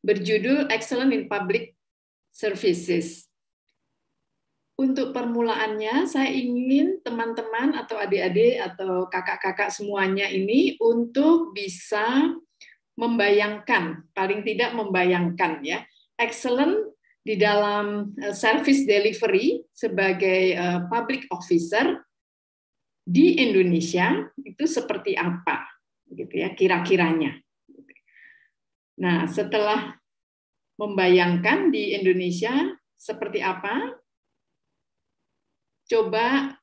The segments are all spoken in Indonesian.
berjudul Excellent in Public Services. Untuk permulaannya, saya ingin teman-teman atau adik-adik atau kakak-kakak semuanya ini untuk bisa membayangkan, paling tidak membayangkan ya, excellent di dalam service delivery sebagai public officer di Indonesia itu seperti apa, gitu ya, kira-kiranya. Nah, setelah membayangkan di Indonesia seperti apa, coba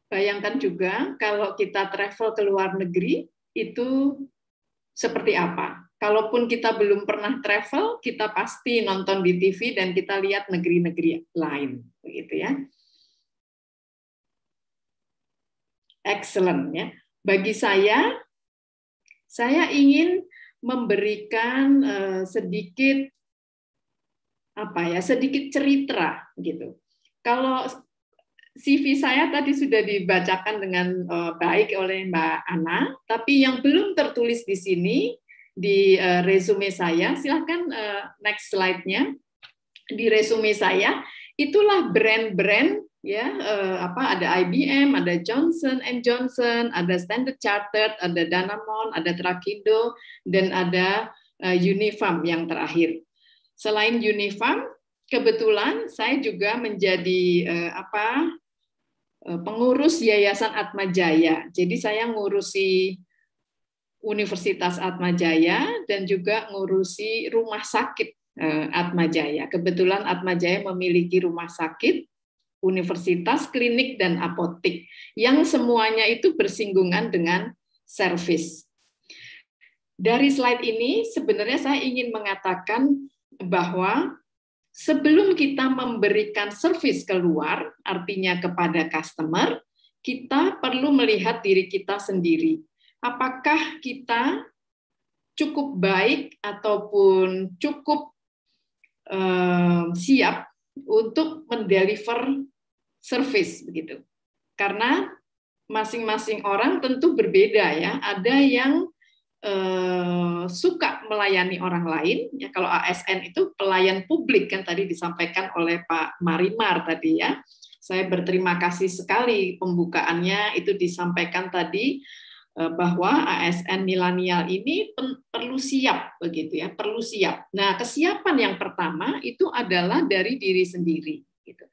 bayangkan juga kalau kita travel ke luar negeri itu seperti apa. Kalaupun kita belum pernah travel, kita pasti nonton di TV dan kita lihat negeri-negeri lain, begitu ya. Excellent ya. Bagi saya ingin memberikan sedikit cerita gitu. Kalau CV saya tadi sudah dibacakan dengan baik oleh Mbak Ana, tapi yang belum tertulis di sini di resume saya, silahkan next slide-nya. Di resume saya itulah brand-brand ya, ada IBM, ada Johnson & Johnson, ada Standard Chartered, ada Danamon, ada Trakido, dan ada Unifarm yang terakhir. Selain Unifarm, kebetulan saya juga menjadi pengurus Yayasan Atmajaya. Jadi saya ngurusi Universitas Atmajaya dan juga ngurusi rumah sakit Atmajaya. Kebetulan Atmajaya memiliki rumah sakit, universitas, klinik, dan apotik yang semuanya itu bersinggungan dengan service. Dari slide ini sebenarnya saya ingin mengatakan bahwa sebelum kita memberikan service keluar, artinya kepada customer, kita perlu melihat diri kita sendiri. Apakah kita cukup baik ataupun cukup siap untuk mendeliver service begitu. Karena masing-masing orang tentu berbeda ya. Ada yang suka melayani orang lain ya, kalau ASN itu pelayan publik kan tadi disampaikan oleh Pak Marimar tadi ya. Saya berterima kasih sekali pembukaannya itu disampaikan tadi bahwa ASN milenial ini perlu siap begitu ya, perlu siap. Nah, kesiapan yang pertama itu adalah dari diri sendiri gitu.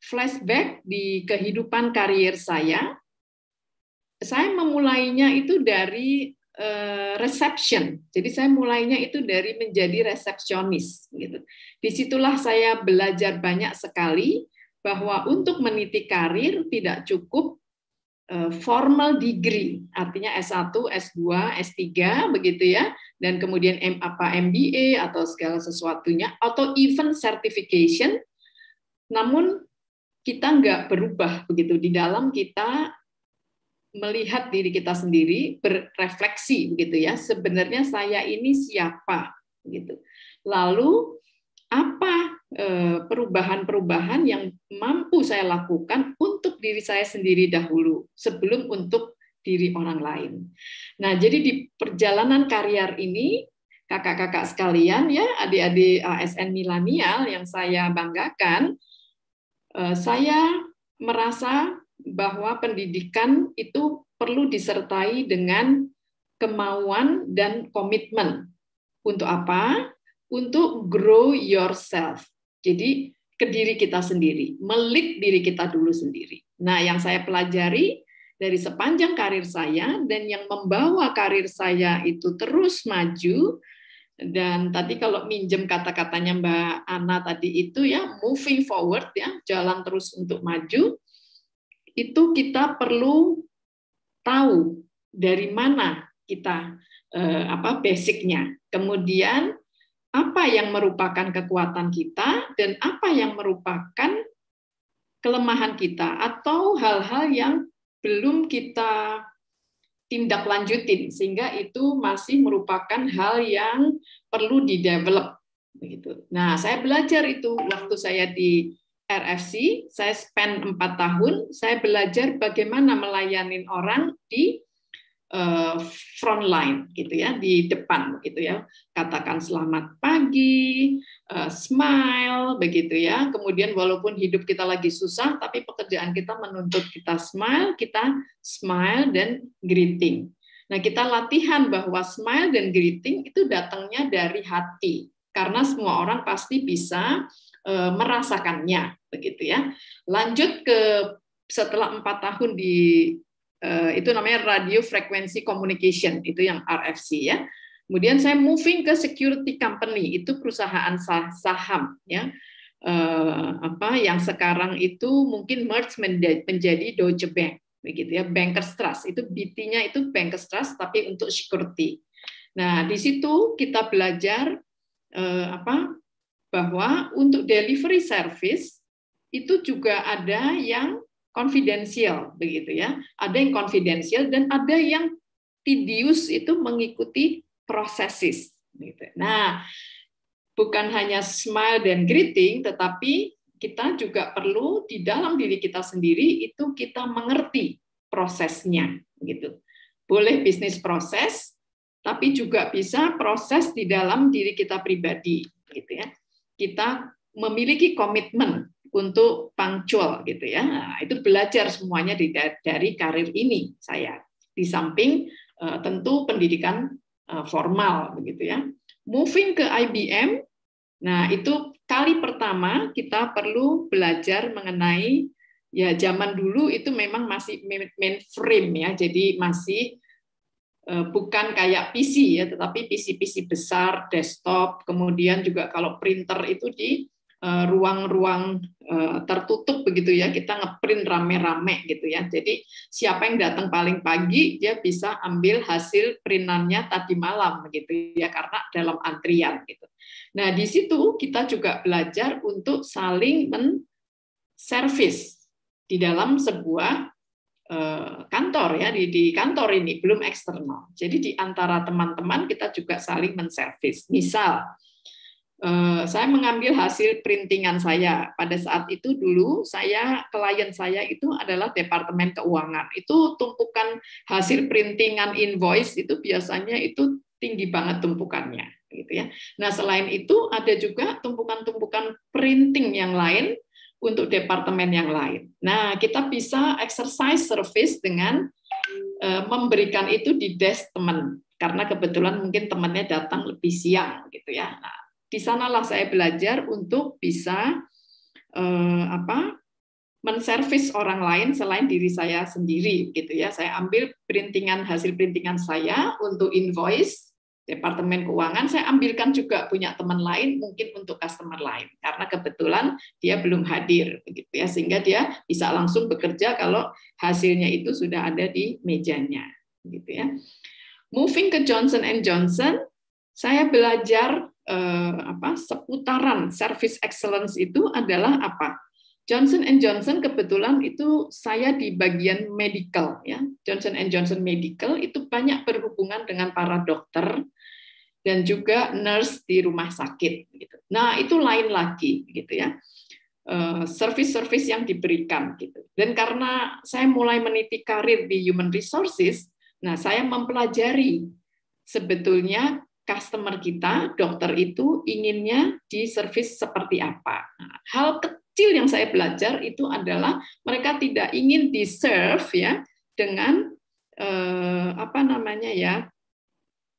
Flashback di kehidupan karier saya memulainya itu dari reception. Jadi saya mulainya itu dari menjadi resepsionis gitu. Disitulah saya belajar banyak sekali bahwa untuk meniti karir tidak cukup formal degree, artinya S1, S2, S3 begitu ya, dan kemudian MBA atau segala sesuatunya atau even certification. Namun kita nggak berubah begitu di dalam kita melihat diri kita sendiri, berefleksi begitu ya. Sebenarnya saya ini siapa gitu. Lalu apa perubahan-perubahan yang mampu saya lakukan untuk diri saya sendiri dahulu sebelum untuk diri orang lain. Nah, jadi di perjalanan karier ini kakak-kakak sekalian ya, adik-adik ASN milenial yang saya banggakan, saya merasa bahwa pendidikan itu perlu disertai dengan kemauan dan komitmen. Untuk apa? Untuk grow yourself. Jadi ke diri kita sendiri, melit diri kita dulu sendiri. Nah, yang saya pelajari dari sepanjang karir saya dan yang membawa karir saya itu terus maju, dan tadi kalau minjem kata-katanya Mbak Ana tadi itu ya, moving forward ya, jalan terus untuk maju, itu kita perlu tahu dari mana kita basicnya. Kemudian apa yang merupakan kekuatan kita dan apa yang merupakan kelemahan kita atau hal-hal yang belum kita tindak lanjutin sehingga itu masih merupakan hal yang perlu di-develop begitu. Nah, saya belajar itu waktu saya di RFC, saya spend 4 tahun, saya belajar bagaimana melayani orang di front line gitu ya, di depan gitu ya. Katakan selamat pagi, smile begitu ya. Kemudian walaupun hidup kita lagi susah tapi pekerjaan kita menuntut kita smile dan greeting. Nah, kita latihan bahwa smile dan greeting itu datangnya dari hati. Karena semua orang pasti bisa merasakannya begitu ya. Lanjut ke setelah 4 tahun di itu namanya radio frequency communication, itu yang RFC ya. Kemudian saya moving ke security company, itu perusahaan saham ya. Yang sekarang itu mungkin merge menjadi Deutsche Bank begitu ya. Bankers Trust itu BT-nya itu Bankers Trust tapi untuk security. Nah, di situ kita belajar bahwa untuk delivery service itu juga ada yang confidential begitu ya. Ada yang confidential dan ada yang tedious, itu mengikuti processes gitu. Nah, bukan hanya smile dan greeting, tetapi kita juga perlu di dalam diri kita sendiri itu kita mengerti prosesnya gitu. Boleh bisnis proses, tapi juga bisa proses di dalam diri kita pribadi gitu ya. Kita memiliki komitmen untuk punctual gitu ya. Nah, itu belajar semuanya dari karir ini saya. Di samping tentu pendidikan formal begitu ya. Moving ke IBM, nah itu kali pertama kita perlu belajar mengenai ya zaman dulu itu memang masih mainframe ya. Jadi masih bukan kayak PC ya, tetapi PC-PC besar, desktop, kemudian juga kalau printer itu di ruang-ruang tertutup begitu ya, kita ngeprint rame-rame gitu ya. Jadi siapa yang datang paling pagi dia bisa ambil hasil printannya tadi malam begitu ya, karena dalam antrian gitu. Nah, di situ kita juga belajar untuk saling men-service di dalam sebuah kantor ya, di kantor ini belum eksternal. Jadi di antara teman-teman kita juga saling men-service. Misal saya mengambil hasil printingan saya. Pada saat itu dulu klien saya itu adalah Departemen Keuangan. Itu tumpukan hasil printingan invoice itu biasanya itu tinggi banget tumpukannya gitu ya. Nah, selain itu ada juga tumpukan-tumpukan printing yang lain untuk departemen yang lain. Nah, kita bisa exercise service dengan memberikan itu di desk teman, karena kebetulan mungkin temannya datang lebih siang gitu ya. Nah, di sanalah saya belajar untuk bisa menservis orang lain selain diri saya sendiri gitu ya. Saya ambil hasil printingan saya untuk invoice Departemen Keuangan, saya ambilkan juga punya teman lain mungkin untuk customer lain karena kebetulan dia belum hadir begitu ya, sehingga dia bisa langsung bekerja kalau hasilnya itu sudah ada di mejanya gitu ya. Moving ke Johnson & Johnson, saya belajar seputaran service excellence itu adalah apa? Johnson & Johnson kebetulan itu saya di bagian medical ya. Johnson & Johnson Medical itu banyak berhubungan dengan para dokter dan juga nurse di rumah sakit gitu. Nah, itu lain lagi gitu ya. Service-service yang diberikan gitu. Dan karena saya mulai meniti karir di human resources, nah saya mempelajari sebetulnya customer kita, dokter itu inginnya di service seperti apa. Nah, hal kecil yang saya belajar itu adalah mereka tidak ingin di-serve ya dengan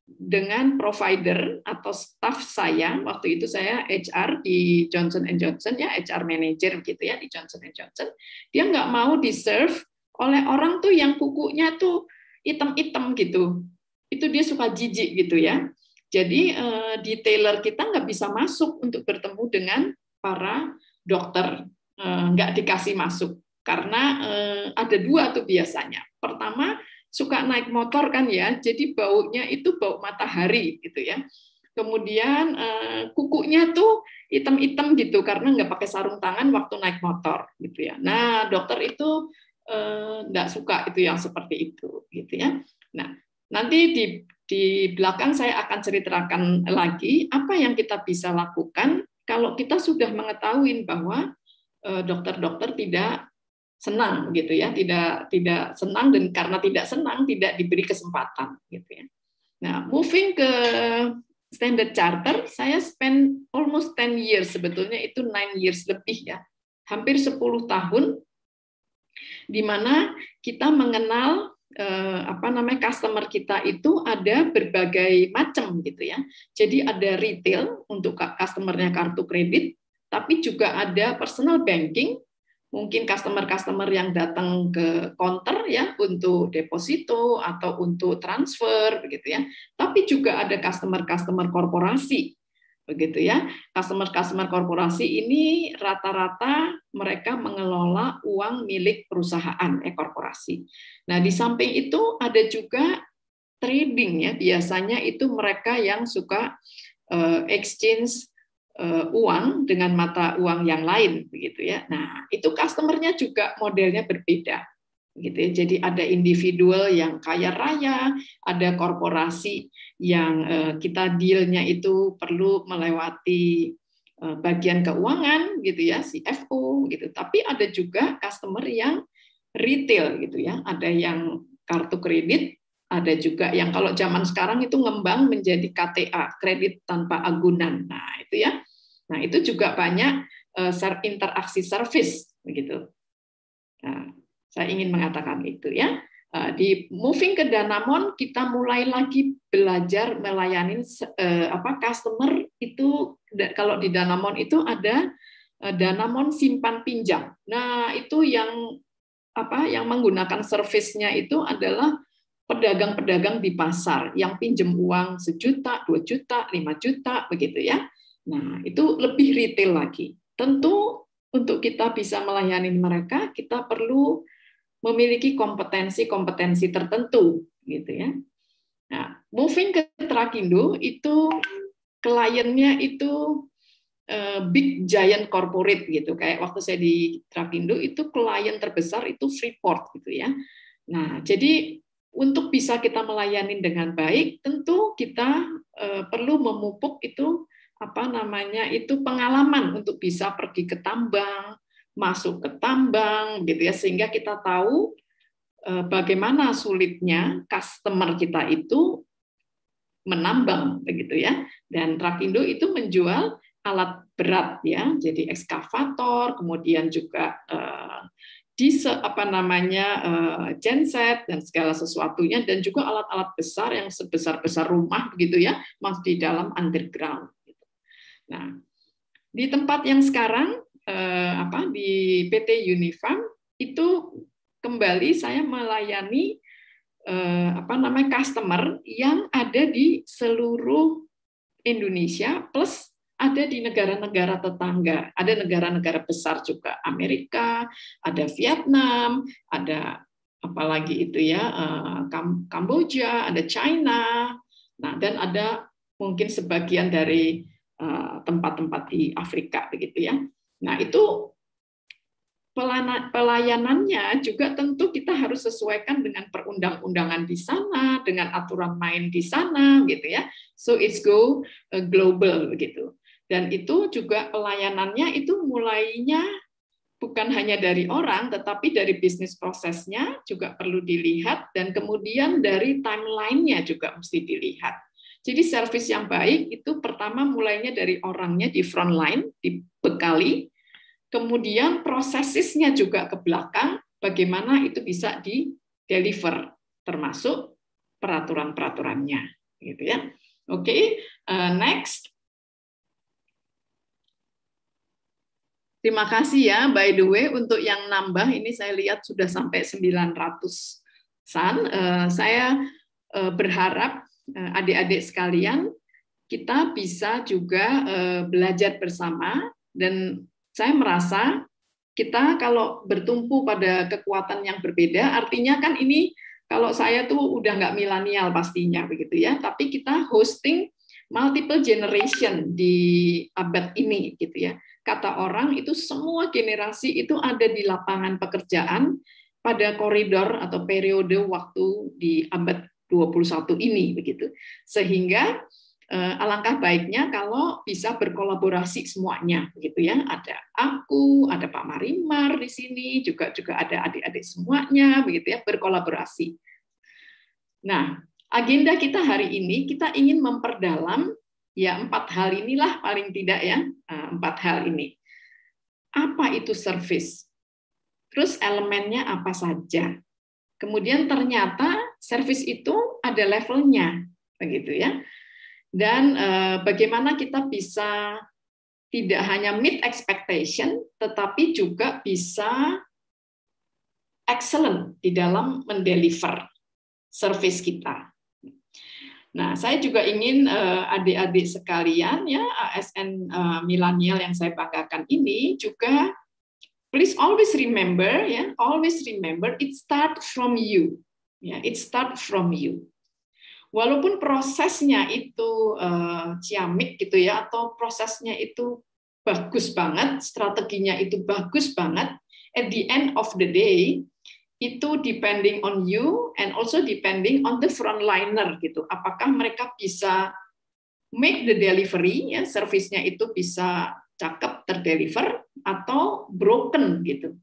dengan provider atau staff saya. Waktu itu saya HR di Johnson & Johnson ya, HR manager gitu ya di Johnson & Johnson. Dia nggak mau di-serve oleh orang tuh yang kukunya tuh hitam-hitam gitu. Itu dia suka jijik gitu ya. Jadi detailer kita nggak bisa masuk untuk bertemu dengan para dokter, nggak dikasih masuk karena ada dua tuh biasanya. Pertama suka naik motor kan ya, jadi baunya itu bau matahari gitu ya. Kemudian kukunya tuh hitam-hitam gitu karena nggak pakai sarung tangan waktu naik motor gitu ya. Nah dokter itu nggak suka itu yang seperti itu gitu ya. Nah nanti di belakang saya akan ceritakan lagi apa yang kita bisa lakukan kalau kita sudah mengetahui bahwa dokter-dokter tidak senang gitu ya, tidak senang, dan karena tidak senang tidak diberi kesempatan gitu ya. Nah, moving ke Standard Charter, saya spend almost 10 years, sebetulnya itu 9 years lebih ya, hampir 10 tahun, di mana kita mengenal customer kita itu ada berbagai macam gitu ya. Jadi ada retail untuk customernya kartu kredit, tapi juga ada personal banking, mungkin customer yang datang ke counter ya untuk deposito atau untuk transfer begitu ya. Tapi juga ada customer korporasi begitu ya. Customer korporasi ini rata-rata mereka mengelola uang milik perusahaan korporasi. Nah, di samping itu ada juga trading ya. Biasanya itu mereka yang suka exchange uang dengan mata uang yang lain begitu ya. Nah, itu customernya juga modelnya berbeda gitu ya. Jadi ada individual yang kaya raya, ada korporasi yang kita dealnya itu perlu melewati bagian keuangan gitu ya, CFO gitu. Tapi ada juga customer yang retail gitu ya. Ada yang kartu kredit, ada juga yang kalau zaman sekarang itu ngembang menjadi KTA, kredit tanpa agunan. Nah, itu ya. Nah, itu juga banyak interaksi service begitu. Nah, saya ingin mengatakan itu ya. Di moving ke Danamon kita mulai lagi belajar melayani customer itu. Kalau di Danamon itu ada Danamon simpan pinjam. Nah, itu yang menggunakan servisnya itu adalah pedagang-pedagang di pasar yang pinjam uang 1 juta, 2 juta, 5 juta begitu ya. Nah, itu lebih retail lagi. Tentu untuk kita bisa melayani mereka, kita perlu memiliki kompetensi-kompetensi tertentu gitu ya. Nah, moving ke Trakindo itu kliennya itu big giant corporate gitu. Kayak waktu saya di Trakindo itu klien terbesar itu Freeport gitu ya. Nah, jadi untuk bisa kita melayani dengan baik, tentu kita perlu memupuk itu pengalaman untuk bisa pergi ke tambang, masuk ke tambang gitu ya, sehingga kita tahu bagaimana sulitnya customer kita itu menambang begitu ya. Dan Trakindo itu menjual alat berat ya, jadi ekskavator, kemudian juga genset dan segala sesuatunya, dan juga alat-alat besar yang sebesar-besar rumah begitu ya, masuk di dalam underground. Nah, di tempat yang sekarang di PT Unifarm itu kembali saya melayani customer yang ada di seluruh Indonesia plus ada di negara-negara tetangga. Ada negara-negara besar juga, Amerika, ada Vietnam, ada apalagi itu ya, Kamboja, ada China. Nah, dan ada mungkin sebagian dari tempat-tempat di Afrika begitu ya. Nah, itu pelayanannya juga tentu kita harus sesuaikan dengan perundang-undangan di sana, dengan aturan main di sana gitu ya. So it's go global begitu. Dan itu juga pelayanannya itu mulainya bukan hanya dari orang, tetapi dari bisnis prosesnya juga perlu dilihat, dan kemudian dari timeline-nya juga mesti dilihat. Jadi service yang baik itu pertama mulainya dari orangnya di front line, dibekali, kemudian prosesnya juga ke belakang, bagaimana itu bisa di-deliver, termasuk peraturan-peraturannya. Gitu ya. Oke, next. Terima kasih ya, by the way, untuk yang nambah, ini saya lihat sudah sampai 900-an. Saya berharap adik-adik sekalian, kita bisa juga belajar bersama, dan saya merasa kita kalau bertumpu pada kekuatan yang berbeda, artinya kan ini kalau saya tuh udah nggak milenial pastinya begitu ya, tapi kita hosting multiple generation di abad ini gitu ya. Kata orang itu semua generasi itu ada di lapangan pekerjaan pada koridor atau periode waktu di abad 21 ini begitu. Sehingga alangkah baiknya kalau bisa berkolaborasi semuanya, begitu ya. Ada aku, ada Pak Marimar di sini, juga ada adik-adik semuanya, begitu ya, berkolaborasi. Nah, agenda kita hari ini kita ingin memperdalam ya 4 hal inilah paling tidak ya, 4 hal ini. Apa itu service? Terus elemennya apa saja? Kemudian ternyata service itu ada levelnya, begitu ya. Dan bagaimana kita bisa tidak hanya meet expectation, tetapi juga bisa excellent di dalam mendeliver service kita. Nah, saya juga ingin adik-adik sekalian, ya ASN milenial yang saya banggakan ini juga, please always remember, ya, always remember it start from you, ya, it start from you. Walaupun prosesnya itu ciamik gitu ya, atau prosesnya itu bagus banget, strateginya itu bagus banget, at the end of the day itu depending on you and also depending on the frontliner gitu. Apakah mereka bisa make the delivery, ya, service-nya itu bisa cakep terdeliver atau broken gitu.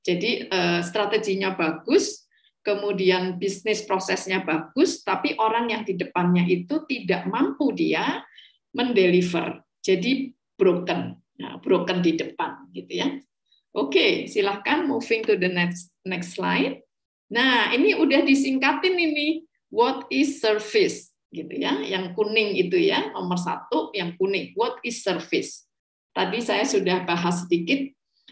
Jadi strateginya bagus, kemudian bisnis prosesnya bagus, tapi orang yang di depannya itu tidak mampu dia mendeliver, jadi broken, nah, broken di depan, gitu ya. Oke, silahkan moving to the next slide. Nah, ini udah disingkatin ini, what is service, gitu ya, yang kuning itu ya, nomor 1 yang kuning, what is service. Tadi saya sudah bahas sedikit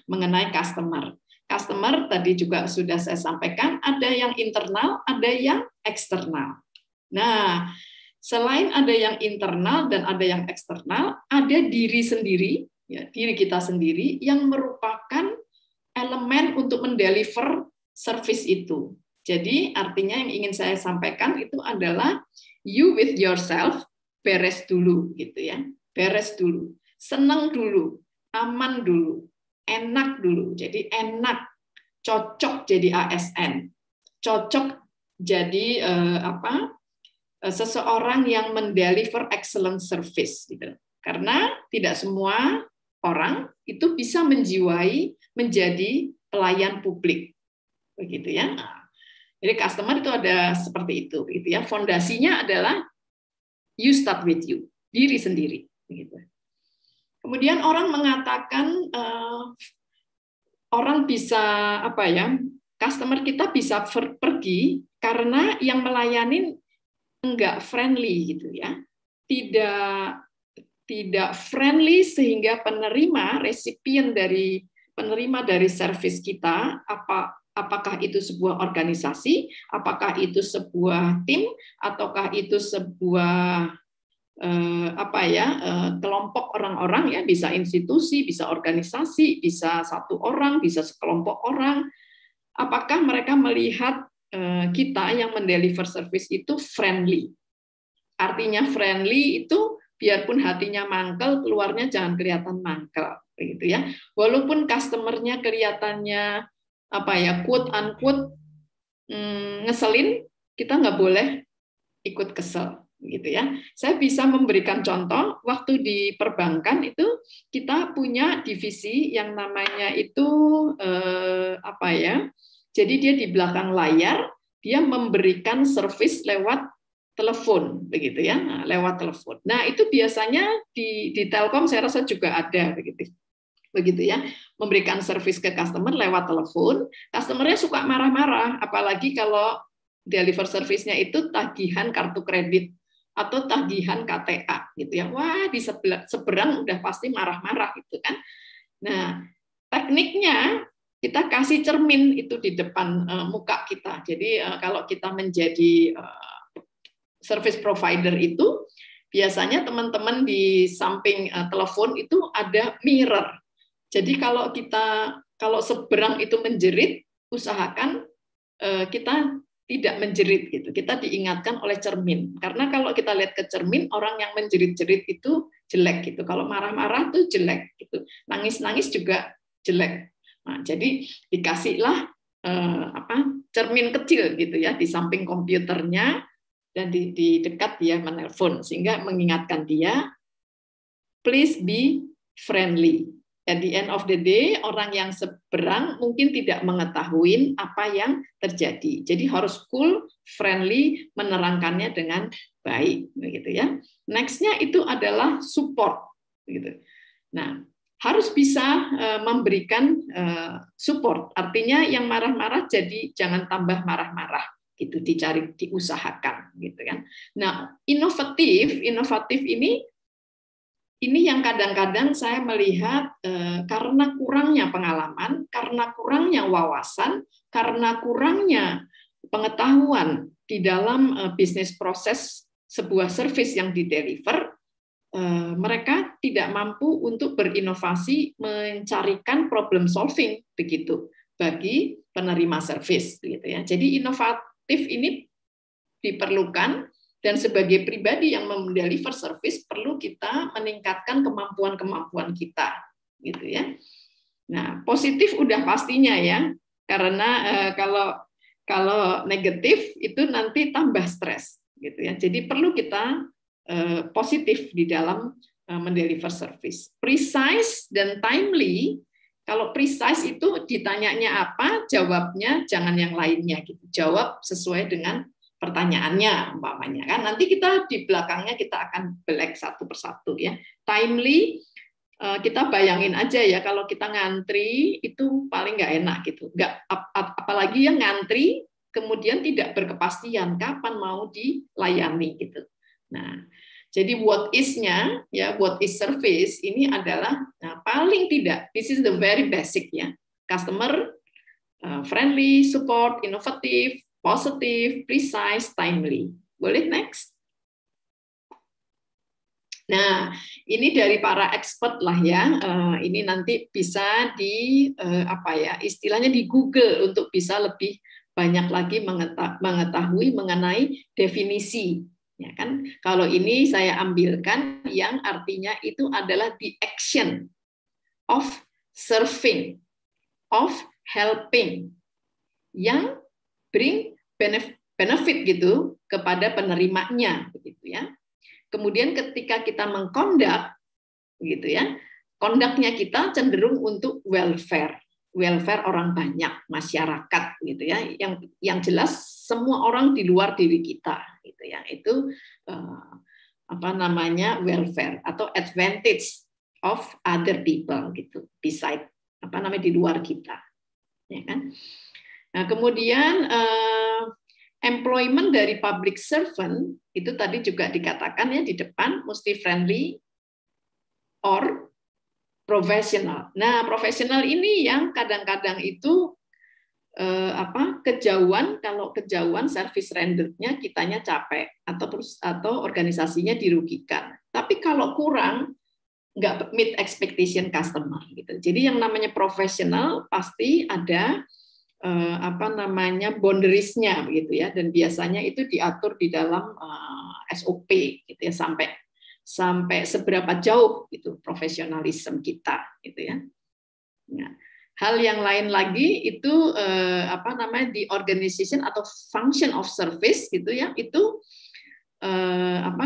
mengenai customer. Customer tadi juga sudah saya sampaikan, ada yang internal, ada yang eksternal. Nah, selain ada yang internal dan ada yang eksternal, ada diri sendiri, ya, diri kita sendiri yang merupakan elemen untuk mendeliver service itu. Jadi artinya yang ingin saya sampaikan itu adalah you with yourself, beres dulu gitu ya, beres dulu, senang dulu, aman dulu, enak dulu. Jadi enak, cocok jadi ASN, cocok jadi seseorang yang mendeliver excellent service gitu. Karena tidak semua orang itu bisa menjiwai menjadi pelayan publik, begitu ya. Jadi customer itu ada seperti itu, gitu ya. Fondasinya adalah you start with you, diri sendiri, begitu. Kemudian orang mengatakan orang bisa customer kita bisa pergi karena yang melayani enggak friendly gitu ya, tidak friendly sehingga resipien dari penerima dari service kita, apakah itu sebuah organisasi, apakah itu sebuah tim, ataukah itu sebuah kelompok orang-orang ya, bisa institusi, bisa organisasi, bisa satu orang, bisa sekelompok orang. Apakah mereka melihat kita yang mendeliver service itu friendly? Artinya friendly itu biarpun hatinya mangkel, keluarnya jangan kelihatan mangkel, begitu ya. Walaupun customernya kelihatannya quote unquote ngeselin, kita nggak boleh ikut kesel. Gitu ya. Saya bisa memberikan contoh waktu di perbankan itu kita punya divisi yang namanya itu jadi dia di belakang layar dia memberikan service lewat telepon begitu ya, lewat telepon. Nah, itu biasanya di Telkom saya rasa juga ada begitu ya, memberikan service ke customer lewat telepon. Customernya suka marah-marah, apalagi kalau deliver service-nya itu tagihan kartu kredit atau tagihan KTA gitu ya. Wah, di seberang udah pasti marah-marah gitu kan. Nah, tekniknya kita kasih cermin itu di depan muka kita. Jadi kalau kita menjadi service provider itu biasanya teman-teman di samping telepon itu ada mirror. Jadi kalau seberang itu menjerit, usahakan kita tidak menjerit gitu. Kita diingatkan oleh cermin. Karena kalau kita lihat ke cermin, orang yang menjerit-jerit itu jelek gitu. Kalau marah-marah tuh jelek gitu. Nangis-nangis juga jelek. Nah, jadi dikasihlah cermin kecil gitu ya di samping komputernya, dan di dekat dia menelpon, sehingga mengingatkan dia, please be friendly. At the end of the day, orang yang seberang mungkin tidak mengetahui apa yang terjadi. Jadi harus cool, friendly, menerangkannya dengan baik, begitu ya. Next-nya itu adalah support, gitu. Nah, harus bisa memberikan support. Artinya yang marah-marah jadi jangan tambah marah-marah, gitu, dicari, diusahakan, gitu kan. Nah, inovatif ini yang kadang-kadang saya melihat karena kurangnya pengalaman, karena kurangnya wawasan, karena kurangnya pengetahuan di dalam bisnis proses sebuah service yang di-deliver, mereka tidak mampu untuk berinovasi mencarikan problem solving begitu bagi penerima service, gitu ya. Jadi inovatif ini diperlukan. Dan sebagai pribadi yang mendeliver service perlu kita meningkatkan kemampuan-kemampuan kita, gitu ya. Nah, positif udah pastinya ya, karena kalau negatif itu nanti tambah stres, gitu ya. Jadi perlu kita positif di dalam mendeliver service. Precise dan timely. Kalau precise itu ditanyanya apa, jawabnya jangan yang lainnya, gitu. Jawab sesuai dengan pertanyaannya umpamanya kan, nanti kita di belakangnya kita akan black satu persatu ya. Timely, kita bayangin aja ya, kalau kita ngantri itu paling nggak enak gitu, apalagi yang ngantri kemudian tidak berkepastian kapan mau dilayani gitu. Nah, jadi what is-nya ya, what is service ini adalah paling tidak, this is the very basic ya, customer friendly, support, inovatif, positive, precise, timely. Boleh next? Nah, ini dari para expert lah ya. Ini nanti bisa istilahnya di Google untuk bisa lebih banyak lagi mengetahui mengenai definisi. Ya kan? Kalau ini saya ambilkan yang artinya itu adalah the action of serving, of helping, yang bring benefit gitu kepada penerimanya, begitu ya. Kemudian ketika kita mengkondak, gitu ya, kondaknya kita cenderung untuk welfare orang banyak, masyarakat, gitu ya. Yang jelas semua orang di luar diri kita, gitu ya. Itu welfare atau advantage of other people, gitu. Beside di luar kita, ya kan. Nah, kemudian employment dari public servant itu tadi juga dikatakan ya di depan mesti friendly or professional. Nah, profesional ini yang kadang-kadang itu kejauhan, kalau kejauhan service renderednya kitanya capek atau organisasinya dirugikan. Tapi kalau kurang nggak meet expectation customer gitu. Jadi yang namanya profesional pasti ada boundaries-nya begitu ya, dan biasanya itu diatur di dalam SOP gitu ya, sampai seberapa jauh itu profesionalisme kita gitu ya. Nah, hal yang lain lagi itu di organization atau function of service gitu ya, itu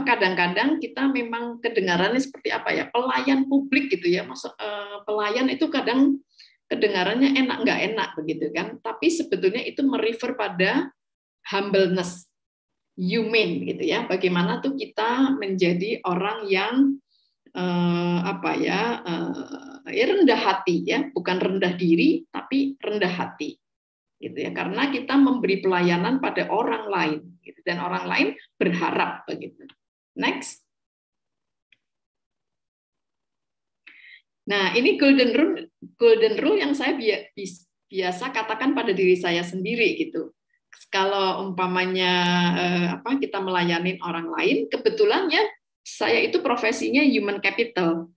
kadang-kadang kita memang kedengarannya seperti apa ya, pelayan publik gitu ya. Pelayan itu kadang kedengarannya enak nggak enak begitu kan, tapi sebetulnya itu merefer pada humbleness, humane gitu ya. Bagaimana tuh kita menjadi orang yang rendah hati ya, bukan rendah diri tapi rendah hati gitu ya, karena kita memberi pelayanan pada orang lain gitu, dan orang lain berharap begitu. Next. Nah, ini golden rule yang saya biasa katakan pada diri saya sendiri gitu. Kalau umpamanya kita melayani orang lain, kebetulan ya saya itu profesinya human capital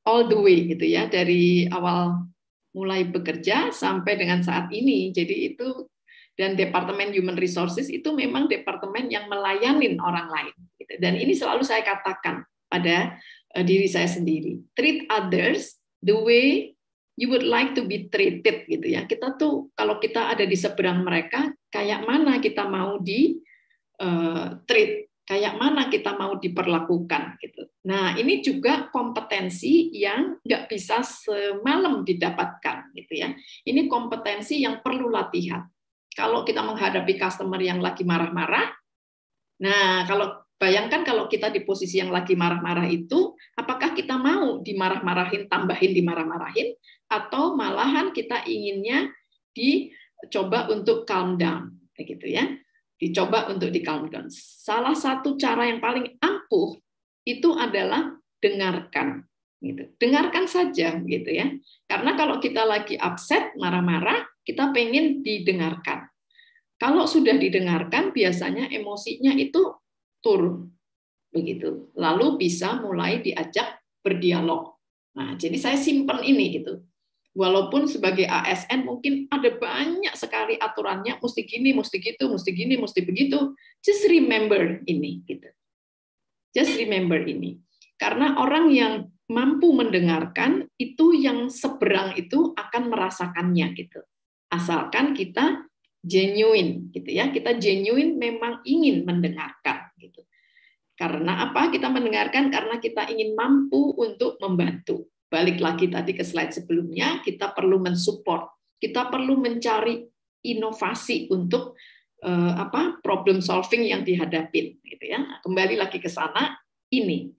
all the way gitu ya, dari awal mulai bekerja sampai dengan saat ini. Jadi itu, dan departemen human resources itu memang departemen yang melayani orang lain gitu. Dan ini selalu saya katakan pada diri saya sendiri, treat others the way you would like to be treated gitu ya. Kita tuh kalau kita ada di seberang mereka, kayak mana kita mau treat, kayak mana kita mau diperlakukan gitu. Nah, ini juga kompetensi yang nggak bisa semalam didapatkan gitu ya. Ini kompetensi yang perlu latihan. Kalau kita menghadapi customer yang lagi marah-marah, nah kalau bayangkan kalau kita di posisi yang lagi marah-marah itu, apakah kita mau dimarah-marahin, tambahin dimarah-marahin, atau malahan kita inginnya dicoba untuk calm down, kayak gitu ya. Dicoba untuk di calm down. Salah satu cara yang paling ampuh itu adalah dengarkan. Gitu. Dengarkan saja, gitu ya. Karena kalau kita lagi upset, marah-marah, kita pengen didengarkan. Kalau sudah didengarkan, biasanya emosinya itu turun, begitu. Lalu bisa mulai diajak berdialog. Nah, jadi saya simpen ini gitu. Walaupun sebagai ASN mungkin ada banyak sekali aturannya, mesti gini, mesti gitu, mesti gini, mesti begitu. Just remember ini, gitu. Just remember ini. Karena orang yang mampu mendengarkan itu yang seberang itu akan merasakannya, gitu. Asalkan kita genuine gitu ya, kita genuine memang ingin mendengarkan gitu. Karena apa? Kita mendengarkan karena kita ingin mampu untuk membantu. Balik lagi tadi ke slide sebelumnya, kita perlu mensupport, kita perlu mencari inovasi untuk problem solving yang dihadapin gitu ya. Nah, kembali lagi ke sana, ini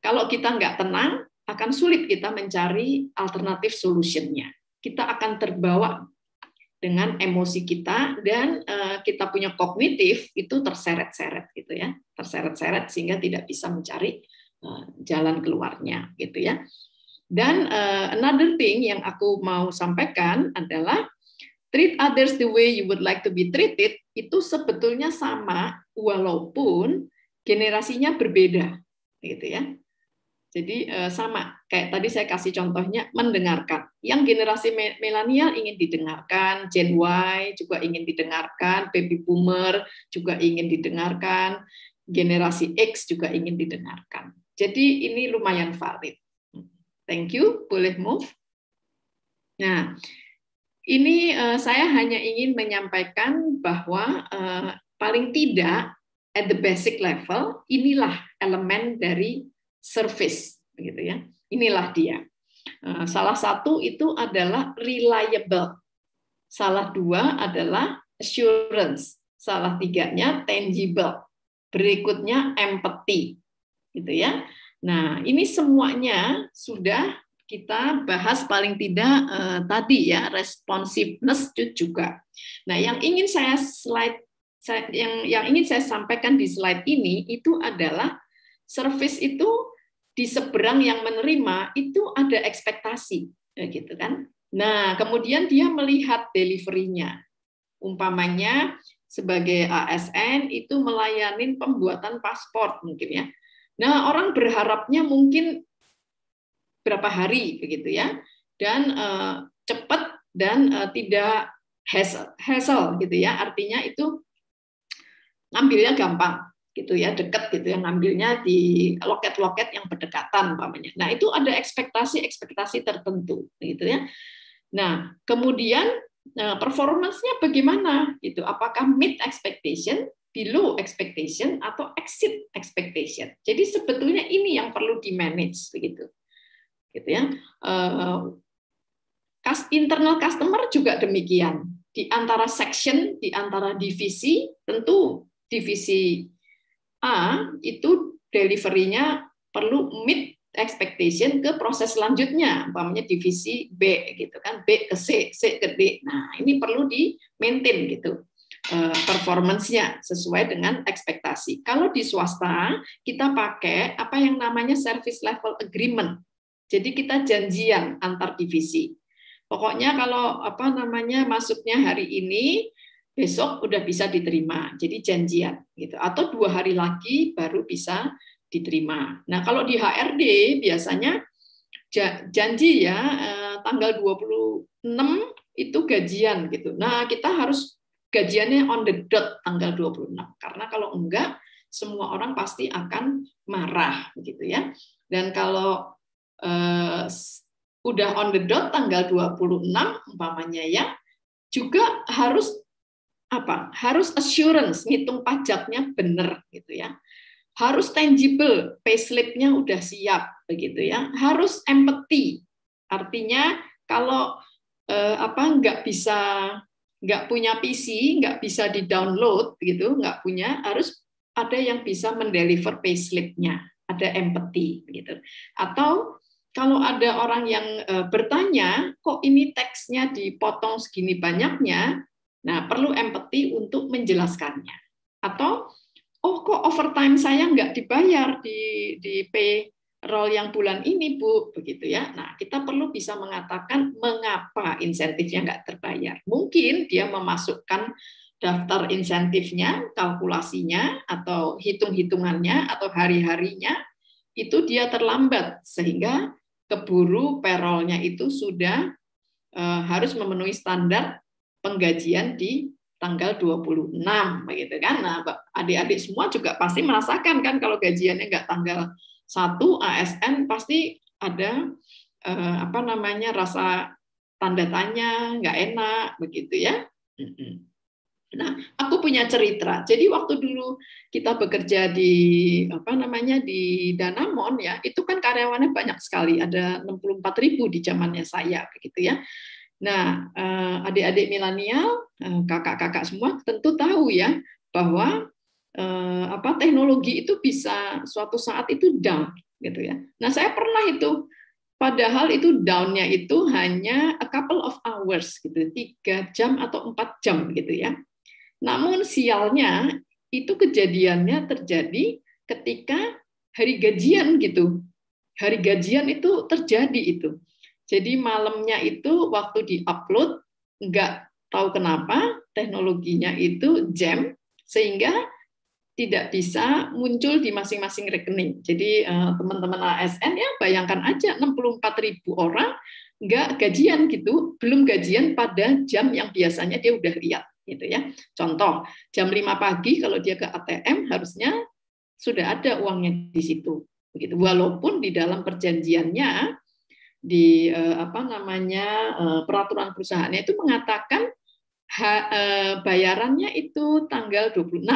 kalau kita nggak tenang akan sulit kita mencari alternatif solutionnya. Kita akan terbawa dengan emosi kita dan kita punya kognitif itu terseret-seret gitu ya, terseret-seret sehingga tidak bisa mencari jalan keluarnya gitu ya. Dan another thing yang aku mau sampaikan adalah treat others the way you would like to be treated itu sebetulnya sama walaupun generasinya berbeda gitu ya. Jadi sama, kayak tadi saya kasih contohnya mendengarkan. Yang generasi milenial ingin didengarkan, Gen Y juga ingin didengarkan, Baby Boomer juga ingin didengarkan, generasi X juga ingin didengarkan. Jadi ini lumayan valid. Thank you, boleh move. Nah, ini saya hanya ingin menyampaikan bahwa paling tidak at the basic level, inilah elemen dari service, begitu ya. Inilah dia. Salah satu itu adalah reliable. Salah dua adalah assurance. Salah tiganya tangible. Berikutnya empathy, gitu ya. Nah, ini semuanya sudah kita bahas paling tidak tadi ya, responsiveness juga. Nah, yang ingin saya ingin saya sampaikan di slide ini itu adalah service itu di seberang yang menerima itu ada ekspektasi, gitu kan. Nah, kemudian dia melihat delivery-nya. Umpamanya sebagai ASN itu melayani pembuatan paspor mungkin ya. Nah, orang berharapnya mungkin berapa hari begitu ya, dan cepat dan tidak hassle gitu ya. Artinya itu ngambilnya gampang gitu ya, dekat gitu ya, ngambilnya di loket-loket yang berdekatan umpamanya. Nah, itu ada ekspektasi tertentu gitu ya. Nah, kemudian performance-nya bagaimana gitu? Apakah meet expectation, below expectation, atau exceed expectation? Jadi sebetulnya ini yang perlu di-manage begitu. Gitu ya. Internal customer juga demikian. Di antara section, di antara divisi, tentu divisi A itu delivery-nya perlu meet expectation ke proses selanjutnya, umpamanya divisi B gitu kan, B ke C, C ke D. Nah, ini perlu di maintain gitu performance-nya sesuai dengan ekspektasi. Kalau di swasta kita pakai apa yang namanya service level agreement. Jadi kita janjian antar divisi. Pokoknya kalau apa namanya masuknya hari ini, besok udah bisa diterima. Jadi janjian gitu. Atau 2 hari lagi baru bisa diterima. Nah, kalau di HRD biasanya janji ya tanggal 26 itu gajian gitu. Nah, kita harus gajiannya on the dot tanggal 26 karena kalau enggak semua orang pasti akan marah begitu ya. Dan kalau udah on the dot tanggal 26 umpamanya ya, juga harus apa? Harus assurance, ngitung pajaknya benar gitu ya. Harus tangible, payslip-nya udah siap begitu ya. Harus empathy. Artinya kalau nggak punya PC, nggak bisa di-download gitu, nggak punya, harus ada yang bisa mendeliver payslip-nya, ada empathy gitu. Atau kalau ada orang yang bertanya, kok ini teksnya dipotong segini banyaknya, nah perlu empathy untuk menjelaskannya. Atau oh kok overtime saya nggak dibayar di payroll yang bulan ini Bu, begitu ya. Nah kita perlu bisa mengatakan mengapa insentifnya nggak terbayar. Mungkin dia memasukkan daftar insentifnya, kalkulasinya atau hitung-hitungannya atau hari-harinya itu dia terlambat sehingga keburu payroll-nya itu sudah harus memenuhi standar penggajian di tanggal 26 begitu kan. Nah, adik-adik semua juga pasti merasakan kan kalau gajiannya nggak tanggal 1 ASN pasti ada rasa tanda tanya, nggak enak begitu ya. Nah, aku punya cerita. Jadi waktu dulu kita bekerja di Danamon ya, itu kan karyawannya banyak sekali, ada 64.000 di zamannya saya begitu ya. Nah, adik-adik milenial, kakak-kakak semua tentu tahu ya bahwa teknologi itu bisa suatu saat itu down gitu ya. Nah, saya pernah itu, padahal itu down-nya itu hanya a couple of hours gitu, 3 jam atau 4 jam gitu ya. Namun sialnya itu kejadiannya terjadi ketika hari gajian gitu. Hari gajian itu terjadi itu. Jadi malamnya itu waktu di-upload, nggak tahu kenapa teknologinya itu jam, sehingga tidak bisa muncul di masing-masing rekening. Jadi teman-teman ASN ya bayangkan aja 64.000 orang nggak gajian gitu, belum gajian pada jam yang biasanya dia udah lihat gitu ya. Contoh, jam 5 pagi kalau dia ke ATM harusnya sudah ada uangnya di situ. Begitu. Walaupun di dalam perjanjiannya di peraturan perusahaannya itu mengatakan bayarannya itu tanggal 26.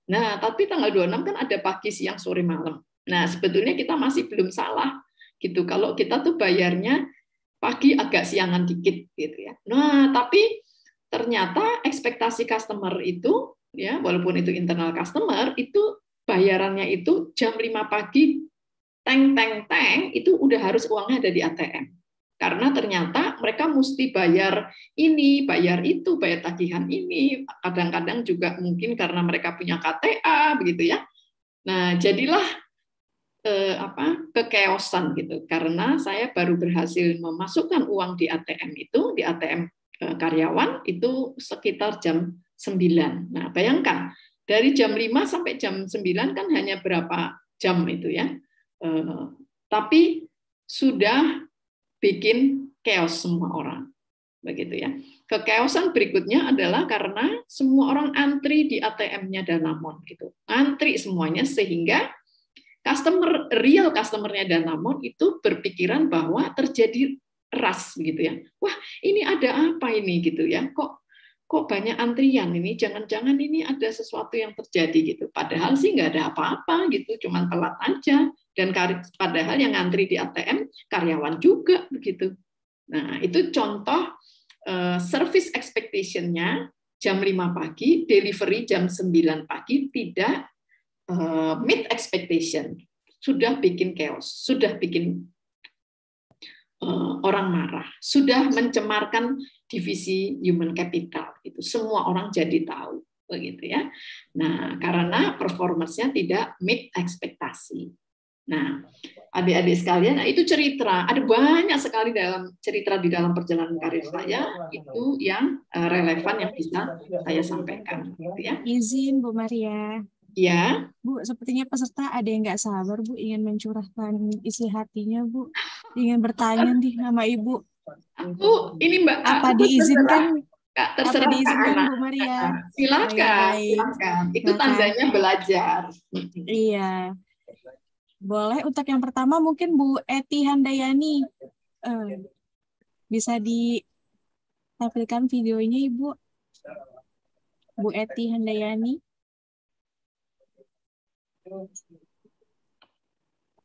Nah, tapi tanggal 26 kan ada pagi, siang, sore, malam. Nah, sebetulnya kita masih belum salah gitu kalau kita tuh bayarnya pagi agak siangan dikit gitu ya. Nah, tapi ternyata ekspektasi customer itu ya, walaupun itu internal customer, itu bayarannya itu jam 5 pagi teng itu udah harus uangnya ada di ATM. Karena ternyata mereka mesti bayar ini, bayar itu, bayar tagihan ini, kadang-kadang juga mungkin karena mereka punya KTA begitu ya. Nah, jadilah kekeosan gitu. Karena saya baru berhasil memasukkan uang di ATM itu, di ATM karyawan itu sekitar jam 9. Nah, bayangkan dari jam 5 sampai jam 9 kan hanya berapa jam itu ya. Tapi sudah bikin chaos semua orang. Begitu ya. Kekeosan berikutnya adalah karena semua orang antri di ATM-nya Danamon gitu. Antri semuanya sehingga real customer-nya Danamon itu berpikiran bahwa terjadi rush gitu ya. Wah, ini ada apa ini gitu ya. Kok banyak antrian ini, jangan-jangan ini ada sesuatu yang terjadi gitu. Padahal sih nggak ada apa-apa gitu, cuman telat aja. Dan padahal yang ngantri di ATM karyawan juga begitu. Nah, itu contoh service expectation-nya jam 5 pagi, delivery jam 9 pagi tidak meet expectation. Sudah bikin chaos, sudah bikin orang marah, sudah mencemarkan divisi human capital itu semua orang jadi tahu begitu ya. Nah, karena performance-nya tidak meet ekspektasi. Nah, adik-adik sekalian, nah itu cerita, ada banyak sekali dalam cerita di dalam perjalanan karir saya itu yang relevan yang bisa saya sampaikan gitu ya. Izin Bu Maria. Ya. Bu, sepertinya peserta ada yang nggak sabar, Bu, ingin mencurahkan isi hatinya, Bu. Ingin bertanya nih sama Ibu. Ini Mbak, Apa diizinkan? terserah Apa diizinkan Kak Bu Maria? Silakan, Baik-baik. silakan. Itu Silakan. tandanya belajar. Iya. Boleh untuk yang pertama mungkin Bu Eti Handayani. Bisa ditampilkan videonya, Ibu? Bu Eti Handayani,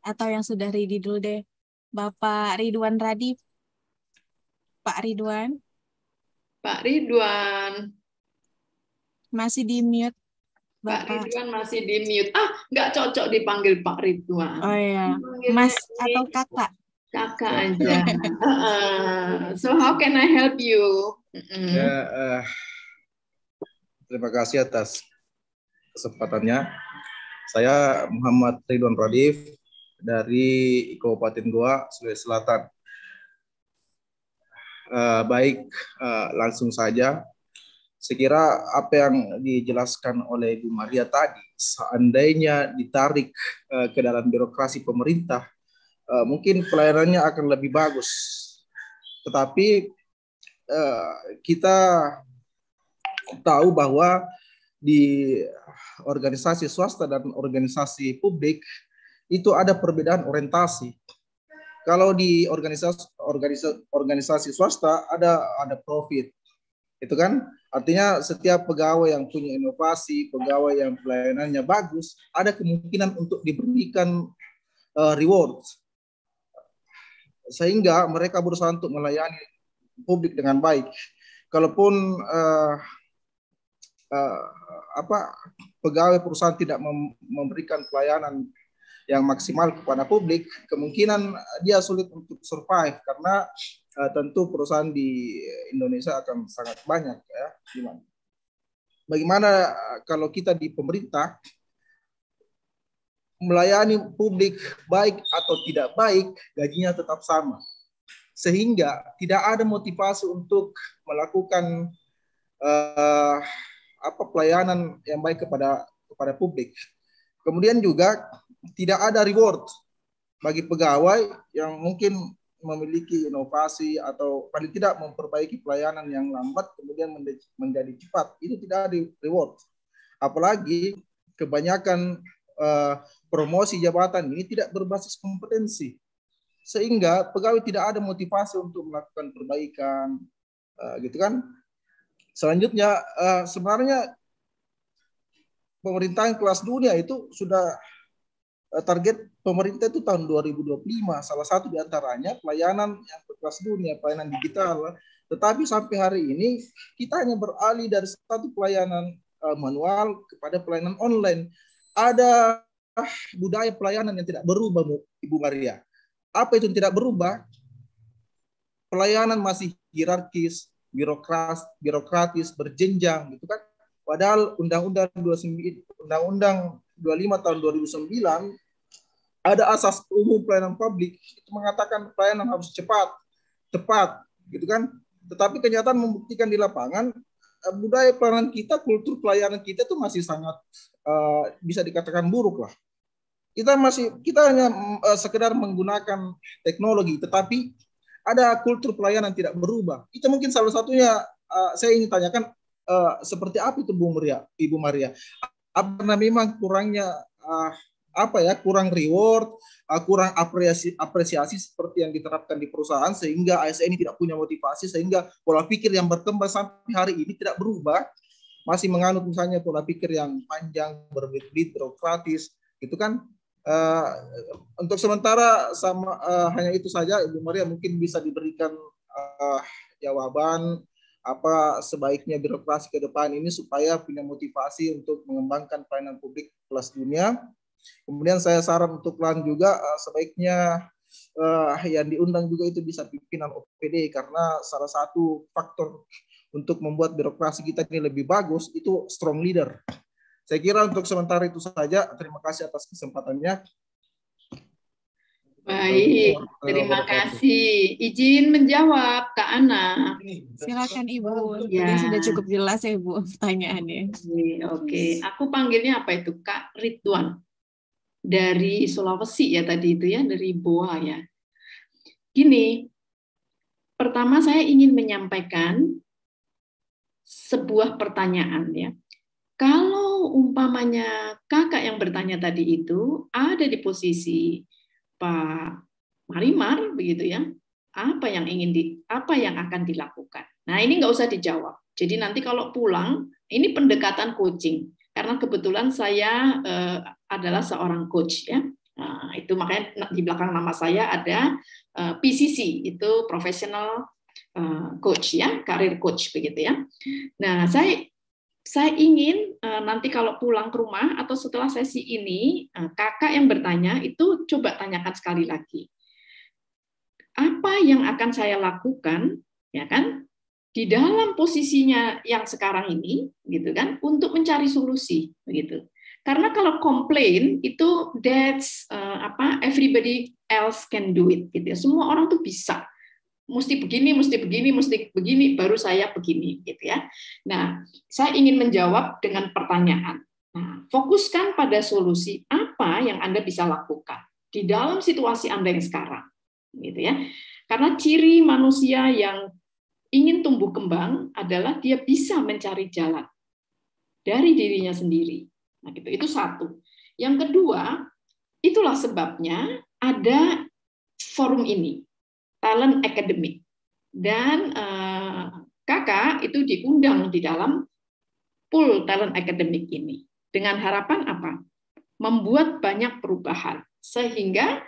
atau yang sudah ready dulu deh, Bapak Ridwan Radif. Pak Ridwan, Pak Ridwan. masih di mute, Pak Bapak. Ridwan masih di mute. Nggak cocok dipanggil Pak Ridwan. Oh ya, Dipanggilnya Mas ini atau Kakak. kakak aja. So how can I help you? Ya, terima kasih atas kesempatannya. Saya Muhammad Ridwan Radif dari Kabupaten Goa, Sulawesi Selatan. Baik, langsung saja. Sekira apa yang dijelaskan oleh Bu Maria tadi, seandainya ditarik ke dalam birokrasi pemerintah, mungkin pelayanannya akan lebih bagus. Tetapi kita tahu bahwa di organisasi swasta dan organisasi publik itu ada perbedaan orientasi. Kalau di organisasi swasta ada profit, itu kan artinya setiap pegawai yang punya inovasi, pegawai yang pelayanannya bagus, ada kemungkinan untuk diberikan reward, sehingga mereka berusaha untuk melayani publik dengan baik. Kalaupun pegawai perusahaan tidak memberikan pelayanan yang maksimal kepada publik, kemungkinan dia sulit untuk survive karena tentu perusahaan di Indonesia akan sangat banyak ya. Bagaimana kalau kita di pemerintah melayani publik baik atau tidak baik, gajinya tetap sama, sehingga tidak ada motivasi untuk melakukan pelayanan yang baik kepada publik. Kemudian juga tidak ada reward bagi pegawai yang mungkin memiliki inovasi atau paling tidak memperbaiki pelayanan yang lambat kemudian menjadi cepat. Itu tidak ada reward. Apalagi kebanyakan promosi jabatan ini tidak berbasis kompetensi, sehingga pegawai tidak ada motivasi untuk melakukan perbaikan, gitu kan. Selanjutnya, sebenarnya pemerintahan kelas dunia itu sudah target pemerintah itu tahun 2025. Salah satu diantaranya pelayanan yang kelas dunia, pelayanan digital. Tetapi sampai hari ini kita hanya beralih dari satu pelayanan manual kepada pelayanan online. Ada budaya pelayanan yang tidak berubah, Ibu Maria. Apa itu yang tidak berubah? Pelayanan masih hierarkis, birokratis, berjenjang, gitu kan? Padahal Undang-Undang 25 tahun 2009 ada asas umum pelayanan publik itu mengatakan pelayanan harus cepat, tepat, gitu kan? Tetapi kenyataan membuktikan di lapangan budaya pelayanan kita, kultur pelayanan kita itu masih sangat bisa dikatakan buruk lah. Kita hanya sekedar menggunakan teknologi, tetapi ada kultur pelayanan tidak berubah. Itu mungkin salah satunya saya ingin tanyakan seperti apa itu Ibu Maria? Karena memang kurangnya kurang reward, kurang apresiasi seperti yang diterapkan di perusahaan, sehingga ASN ini tidak punya motivasi, sehingga pola pikir yang berkembang sampai hari ini tidak berubah, masih menganut misalnya pola pikir yang panjang, berbelit-belit, birokratis, gitu kan. Untuk sementara hanya itu saja, Ibu Maria mungkin bisa diberikan jawaban apa sebaiknya birokrasi ke depan ini supaya punya motivasi untuk mengembangkan pelayanan publik kelas dunia. Kemudian saya saran untuk LAN juga sebaiknya yang diundang juga itu bisa pimpinan OPD, karena salah satu faktor untuk membuat birokrasi kita ini lebih bagus itu strong leader. Saya kira untuk sementara itu saja. Terima kasih atas kesempatannya. Baik, terima kasih. Izin menjawab, Kak Ana. Silakan Ibu. Ya. Sudah cukup jelas ya Ibu pertanyaannya. Oke. Aku panggilnya apa itu? Kak Ridwan. Dari Sulawesi ya tadi itu ya, dari Boa ya. Gini, pertama saya ingin menyampaikan sebuah pertanyaan ya. Kalau umpamanya kakak yang bertanya tadi itu ada di posisi Pak Marimar begitu ya, apa yang akan dilakukan? Nah ini nggak usah dijawab. Jadi nanti kalau pulang Ini pendekatan coaching karena kebetulan saya adalah seorang coach ya. Nah, itu makanya di belakang nama saya ada PCC, itu professional coach ya, career coach begitu ya. Nah, saya ingin nanti kalau pulang ke rumah atau setelah sesi ini, kakak yang bertanya itu coba tanyakan sekali lagi. Apa yang akan saya lakukan, ya kan, di dalam posisinya yang sekarang ini, gitu kan, untuk mencari solusi, begitu. Karena kalau komplain itu that's everybody else can do it, gitu ya. Semua orang tuh bisa. Mesti begini, mesti begini, mesti begini, baru saya begini, gitu ya. Nah, saya ingin menjawab dengan pertanyaan. Nah, fokuskan pada solusi apa yang Anda bisa lakukan di dalam situasi Anda yang sekarang, gitu ya. Karena ciri manusia yang ingin tumbuh kembang adalah dia bisa mencari jalan dari dirinya sendiri. Nah, gitu. Itu satu. Yang kedua, itulah sebabnya ada forum ini, Talent Academy. Dan kakak itu diundang di dalam pool Talent Academy ini. Dengan harapan apa? Membuat banyak perubahan. Sehingga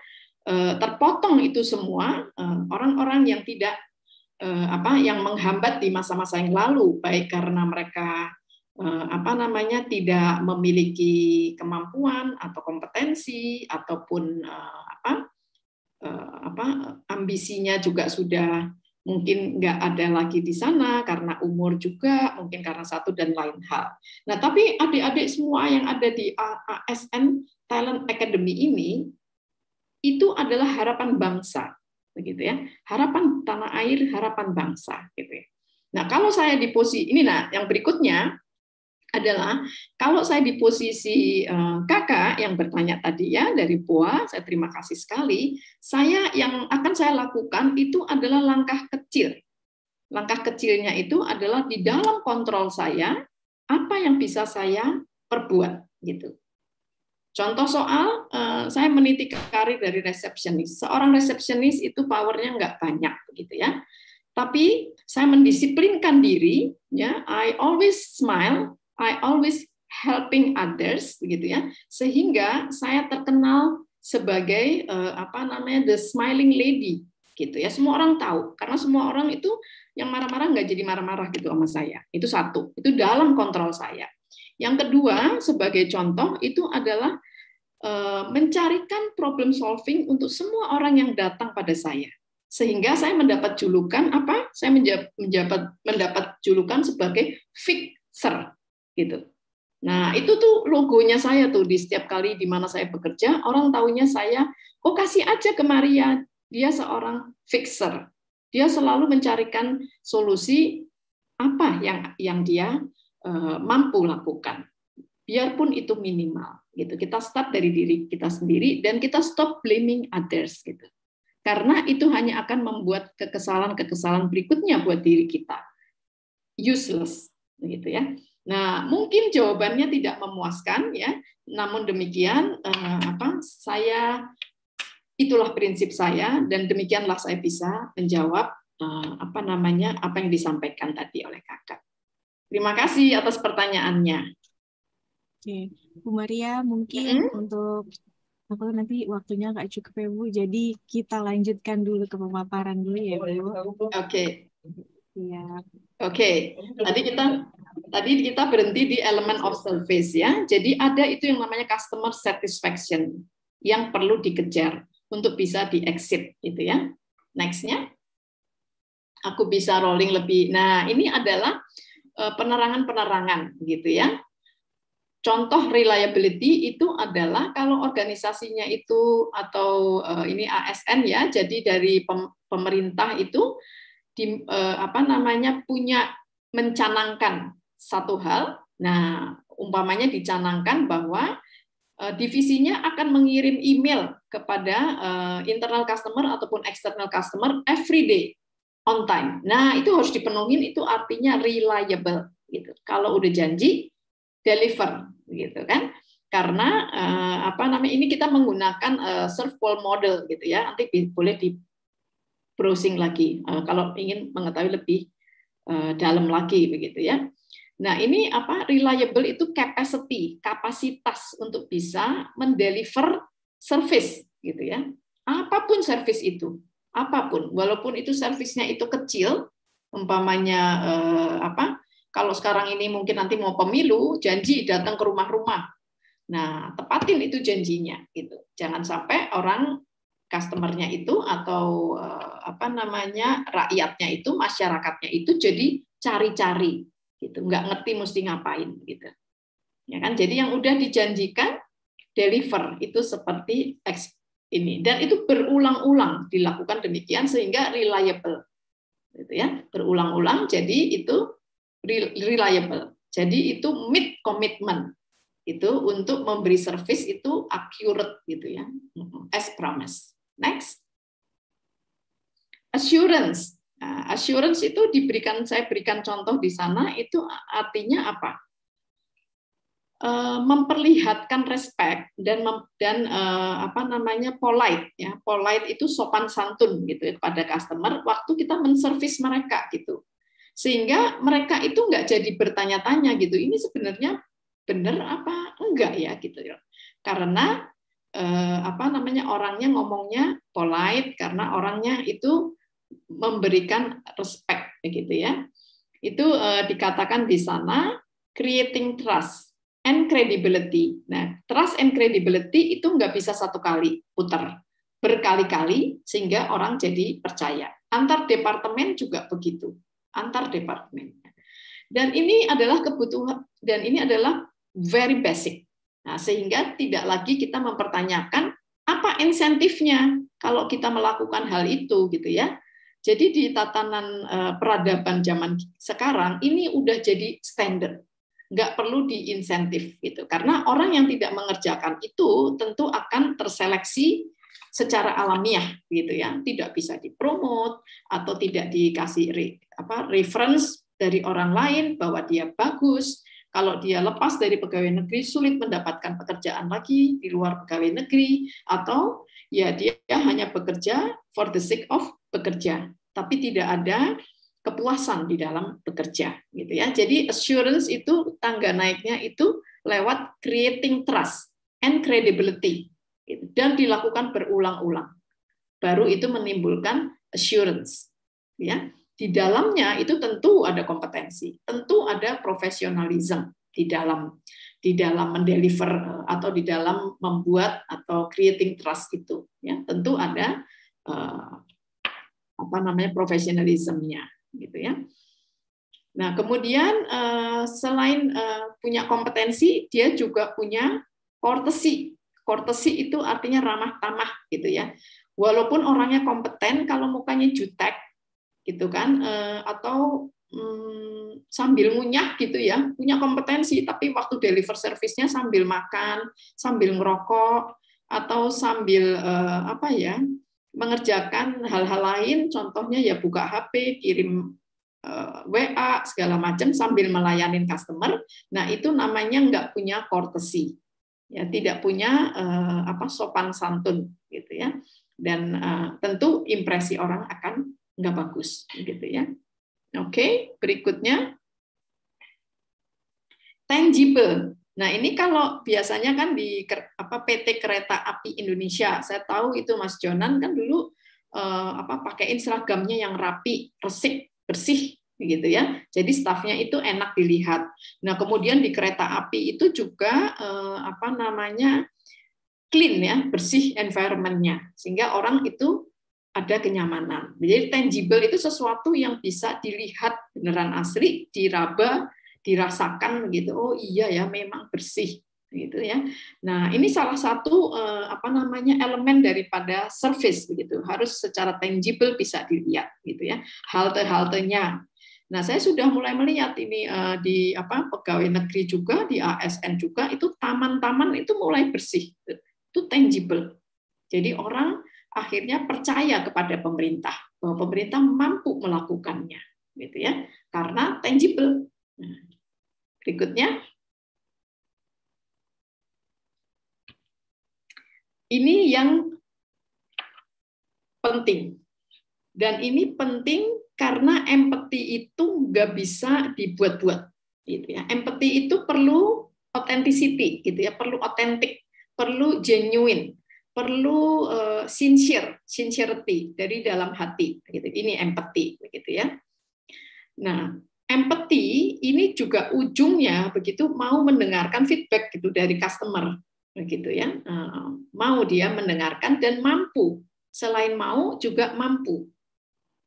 terpotong itu semua orang-orang yang tidak yang menghambat di masa-masa yang lalu, baik karena mereka tidak memiliki kemampuan atau kompetensi ataupun ambisinya juga sudah mungkin nggak ada lagi di sana karena umur juga, mungkin karena satu dan lain hal. Nah, tapi adik-adik semua yang ada di ASN Talent Academy ini itu adalah harapan bangsa, begitu ya. Harapan tanah air, harapan bangsa, gitu ya. Nah, kalau saya di posisi ini, nah yang berikutnya adalah kalau saya di posisi kakak yang bertanya tadi ya dari POA, saya terima kasih sekali. Yang akan saya lakukan itu adalah langkah kecil. Langkah kecilnya itu adalah di dalam kontrol saya, apa yang bisa saya perbuat gitu. Contoh soal saya meniti karir dari resepsionis. Seorang resepsionis itu powernya nggak banyak begitu ya. Tapi saya mendisiplinkan diri, ya, I always smile, I always helping others, begitu ya, sehingga saya terkenal sebagai the smiling lady, gitu ya. Semua orang tahu, karena semua orang itu yang marah-marah nggak jadi marah-marah gitu sama saya. Itu satu, itu dalam kontrol saya. Yang kedua, sebagai contoh itu adalah mencarikan problem solving untuk semua orang yang datang pada saya. Sehingga saya mendapat julukan apa? Saya mendapat julukan sebagai fixer, gitu. Nah, itu tuh logonya saya tuh di setiap kali di mana saya bekerja, orang taunya saya, kasih aja ke Maria, dia seorang fixer. Dia selalu mencarikan solusi apa yang dia mampu lakukan. Biarpun itu minimal, gitu. Kita start dari diri kita sendiri dan kita stop blaming others, gitu. Karena itu hanya akan membuat kekesalan-kekesalan berikutnya buat diri kita useless, begitu ya. Nah, mungkin jawabannya tidak memuaskan ya. Namun demikian, itulah prinsip saya dan demikianlah saya bisa menjawab apa yang disampaikan tadi oleh kakak. Terima kasih atas pertanyaannya. Oke, Bu Maria, mungkin untuk nanti waktunya nggak cukup ya Bu, jadi kita lanjutkan dulu ke pemaparan dulu ya Bu. Oke. Iya. Oke. Tadi kita berhenti di element of service ya. Jadi ada itu yang namanya customer satisfaction yang perlu dikejar untuk bisa di-exit gitu ya. Next-nya. Aku bisa rolling lebih. Nah, ini adalah penerangan-penerangan gitu ya. Contoh reliability itu adalah kalau organisasinya itu atau ini ASN ya, jadi dari pemerintah itu punya mencanangkan satu hal. Nah, umpamanya dicanangkan bahwa divisinya akan mengirim email kepada internal customer ataupun external customer every day on time. Nah, itu harus dipenuhin, itu artinya reliable gitu. Kalau udah janji deliver gitu kan, karena ini kita menggunakan serve call model gitu ya, nanti boleh di browsing lagi kalau ingin mengetahui lebih dalam lagi begitu ya. Nah, ini apa? Reliable itu capacity, kapasitas untuk bisa mendeliver service gitu ya. Apapun service itu, apapun, walaupun itu servisnya itu kecil, umpamanya apa? Kalau sekarang ini mungkin nanti mau pemilu, janji datang ke rumah-rumah. Nah, tepatin itu janjinya gitu. Jangan sampai orang customer-nya itu atau apa namanya rakyatnya itu, masyarakatnya itu jadi cari-cari gitu, nggak ngerti mesti ngapain gitu. Ya kan? Jadi yang udah dijanjikan deliver itu seperti ini, dan itu berulang-ulang dilakukan demikian sehingga reliable gitu ya, berulang-ulang jadi itu reliable. Jadi itu meet commitment itu untuk memberi service itu accurate gitu ya, as promised. Next, assurance. Nah, assurance itu saya berikan contoh di sana, itu artinya apa? Memperlihatkan respect dan apa namanya polite ya. Polite itu sopan santun gitu ya, kepada customer waktu kita menservis mereka gitu. Sehingga mereka itu nggak jadi bertanya-tanya gitu. Ini sebenarnya benar apa enggak ya gitu ya. Karena apa namanya orangnya ngomongnya polite karena orangnya itu memberikan respect gitu ya. Itu dikatakan di sana creating trust and credibility. Nah, trust and credibility itu nggak bisa satu kali putar, berkali-kali sehingga orang jadi percaya. Antar departemen juga begitu, antar departemen. Dan ini adalah kebutuhan, dan ini adalah very basic. Nah, sehingga tidak lagi kita mempertanyakan apa insentifnya kalau kita melakukan hal itu, gitu ya. Jadi di tatanan peradaban zaman sekarang ini udah jadi standar. Nggak perlu diinsentif gitu, karena orang yang tidak mengerjakan itu tentu akan terseleksi secara alamiah gitu ya, tidak bisa dipromot atau tidak dikasih reference dari orang lain bahwa dia bagus. Kalau dia lepas dari pegawai negeri sulit mendapatkan pekerjaan lagi di luar pegawai negeri, atau ya dia hanya bekerja for the sake of bekerja tapi tidak ada kepuasan di dalam bekerja gitu ya. Jadi assurance itu tangga naiknya itu lewat creating trust and credibility gitu. Dan dilakukan berulang-ulang. Baru itu menimbulkan assurance ya. Di dalamnya itu tentu ada kompetensi, tentu ada profesionalism di dalam mendeliver atau di dalam membuat atau creating trust itu ya. Tentu ada apa namanya profesionalismnya gitu ya. Nah, kemudian selain punya kompetensi, dia juga punya courtesy. Courtesy itu artinya ramah tamah gitu ya. Walaupun orangnya kompeten, kalau mukanya jutek gitu kan, atau sambil ngunyah gitu ya, punya kompetensi, tapi waktu deliver service-nya sambil makan, sambil ngerokok, atau sambil apa ya, mengerjakan hal-hal lain, contohnya ya buka HP, kirim WA, segala macam sambil melayani customer. Nah, itu namanya nggak punya courtesy. Ya, tidak punya apa sopan santun gitu ya. Dan tentu impresi orang akan nggak bagus gitu ya. Oke, berikutnya tangible. Nah, ini kalau biasanya kan di PT Kereta Api Indonesia, saya tahu itu Mas Jonan kan dulu pakaiin seragamnya yang rapi, resik, bersih gitu ya. Jadi stafnya itu enak dilihat. Nah, kemudian di kereta api itu juga clean ya, bersih environment-nya sehingga orang itu ada kenyamanan. Jadi tangible itu sesuatu yang bisa dilihat beneran asli, diraba, dirasakan gitu. Oh iya ya, memang bersih gitu ya. Nah, ini salah satu elemen daripada service begitu. Harus secara tangible bisa dilihat gitu ya. Halte-haltenya. Nah, saya sudah mulai melihat ini di pegawai negeri juga, di ASN juga itu taman-taman itu mulai bersih. Itu tangible. Jadi orang akhirnya percaya kepada pemerintah bahwa pemerintah mampu melakukannya gitu ya. Karena tangible. Nah, berikutnya, ini yang penting. Dan ini penting karena empati itu nggak bisa dibuat-buat. gitu ya. Empathy itu perlu authenticity gitu ya, perlu otentik, perlu genuine, perlu sincerity dari dalam hati gitu. Ini empathy begitu ya. Nah, empathy ini juga ujungnya begitu mau mendengarkan feedback gitu dari customer begitu ya. Mau dia mendengarkan dan mampu, selain mau juga mampu.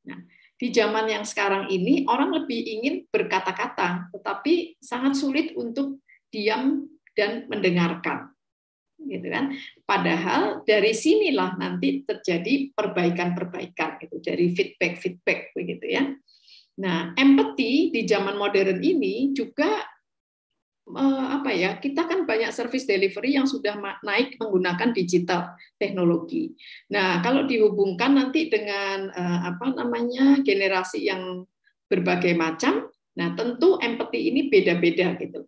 Nah, di zaman yang sekarang ini orang lebih ingin berkata-kata, tetapi sangat sulit untuk diam dan mendengarkan, gitu kan? Padahal dari sinilah nanti terjadi perbaikan-perbaikan, gitu, dari feedback begitu ya. Nah, empathy di zaman modern ini juga kita kan banyak service delivery yang sudah naik menggunakan digital teknologi. Nah, kalau dihubungkan nanti dengan generasi yang berbagai macam, nah tentu empathy ini beda-beda gitu.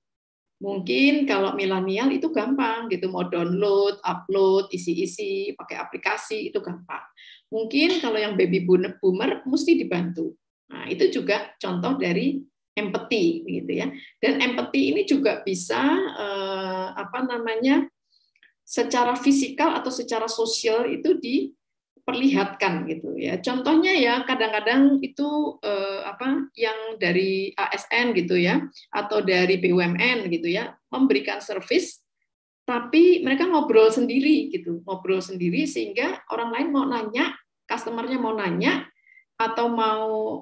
Mungkin kalau milenial itu gampang gitu, mau download, upload, isi-isi, pakai aplikasi itu gampang. Mungkin kalau yang baby boomer mesti dibantu. Nah, itu juga contoh dari empathy gitu ya. Dan empathy ini juga bisa secara fisikal atau secara sosial itu diperlihatkan gitu ya. Contohnya ya kadang-kadang itu yang dari ASN gitu ya atau dari BUMN gitu ya memberikan service tapi mereka ngobrol sendiri gitu. Ngobrol sendiri sehingga orang lain mau nanya, customernya mau nanya atau mau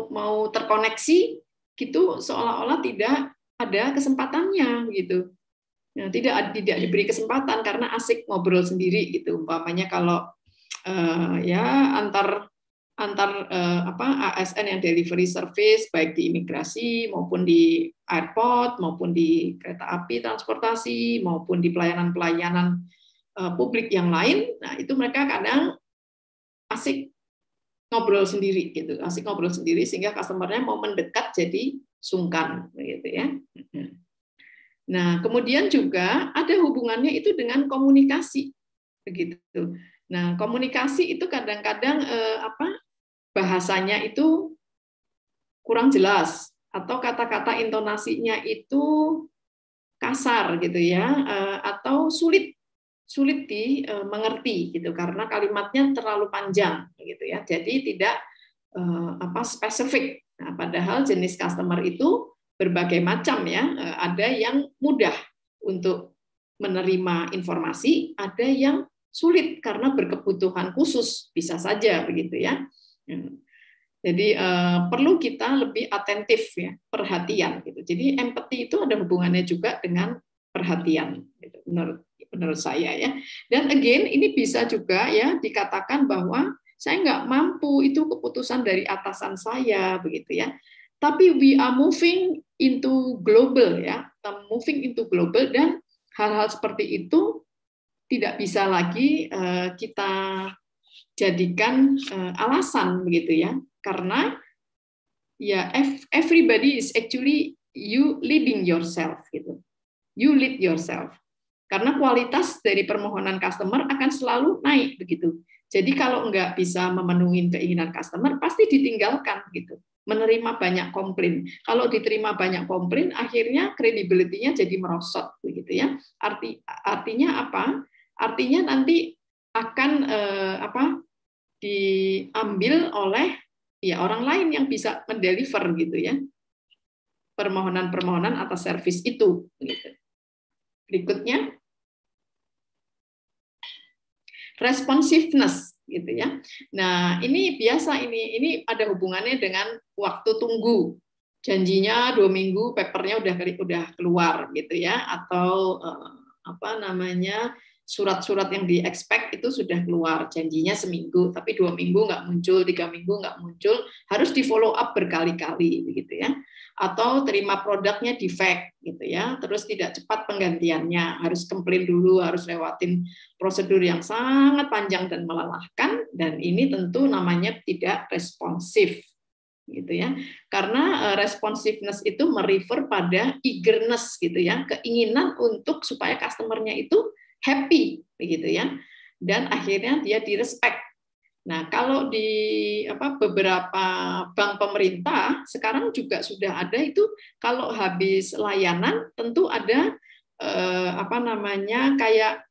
mau terkoneksi gitu seolah-olah tidak ada kesempatannya gitu. Nah, tidak diberi kesempatan karena asik ngobrol sendiri gitu. Umpamanya kalau antar ASN yang delivery service baik di imigrasi maupun di airport maupun di kereta api transportasi maupun di pelayanan-pelayanan publik yang lain. Nah, itu mereka kadang asik ngobrol sendiri gitu, asik ngobrol sendiri sehingga customer-nya mau mendekat jadi sungkan gitu ya. Nah, kemudian juga ada hubungannya itu dengan komunikasi begitu. Nah, komunikasi itu kadang-kadang bahasanya itu kurang jelas atau kata-kata intonasinya itu kasar gitu ya, atau sulit dimengerti gitu karena kalimatnya terlalu panjang gitu ya. Jadi tidak spesifik. Nah, padahal jenis customer itu berbagai macam ya. Ada yang mudah untuk menerima informasi, ada yang sulit karena berkebutuhan khusus, bisa saja begitu ya. Jadi perlu kita lebih atentif ya, perhatian gitu. Jadi empathy itu ada hubungannya juga dengan perhatian gitu, menurut saya ya. Dan again ini bisa juga ya dikatakan bahwa saya nggak mampu, itu keputusan dari atasan saya begitu ya. Tapi we are moving into global ya, moving into global dan hal-hal seperti itu tidak bisa lagi kita jadikan alasan begitu ya, karena ya everybody is actually you leading yourself gitu, you lead yourself, karena kualitas dari permohonan customer akan selalu naik begitu. Jadi kalau nggak bisa memenuhi keinginan customer pasti ditinggalkan gitu, menerima banyak komplain. Kalau diterima banyak komplain akhirnya credibility-nya jadi merosot begitu ya. Artinya apa? Artinya nanti akan diambil oleh ya orang lain yang bisa mendeliver gitu ya permohonan-permohonan atas servis itu gitu. Berikutnya responsiveness gitu ya. Nah, ini biasa ini ada hubungannya dengan waktu tunggu. Janjinya 2 minggu papernya udah keluar gitu ya, atau surat-surat yang di-expect itu sudah keluar, janjinya seminggu, tapi 2 minggu nggak muncul, 3 minggu nggak muncul, harus di-follow up berkali-kali, begitu ya. Atau terima produknya defect, gitu ya, terus tidak cepat penggantiannya, harus komplain dulu, harus lewatin prosedur yang sangat panjang dan melelahkan, dan ini tentu namanya tidak responsif, gitu ya. Karena responsiveness itu merefer pada eagerness, gitu ya, keinginan untuk supaya customer-nya itu happy begitu ya, dan akhirnya dia direspect. Nah, kalau di beberapa bank pemerintah sekarang juga sudah ada itu, kalau habis layanan tentu ada kayak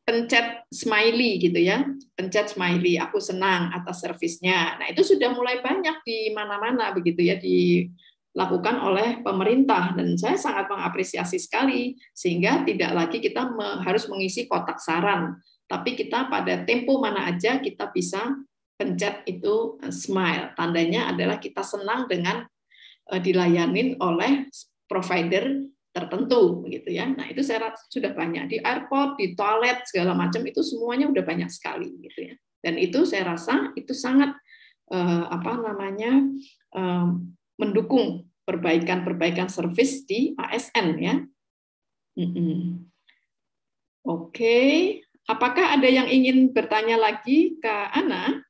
pencet smiley gitu ya, pencet smiley, aku senang atas servisnya. Nah, itu sudah mulai banyak di mana-mana begitu ya, dilakukan oleh pemerintah, dan saya sangat mengapresiasi sekali, sehingga tidak lagi kita harus mengisi kotak saran, tapi kita pada tempo mana aja kita bisa pencet itu smile. Tandanya adalah kita senang dengan dilayanin oleh provider tertentu begitu ya. Nah, itu saya rasa sudah banyak di airport, di toilet segala macam, itu semuanya udah banyak sekali gitu ya. Dan itu saya rasa itu sangat mendukung perbaikan servis di ASN ya. Oke. Apakah ada yang ingin bertanya lagi ke Ana?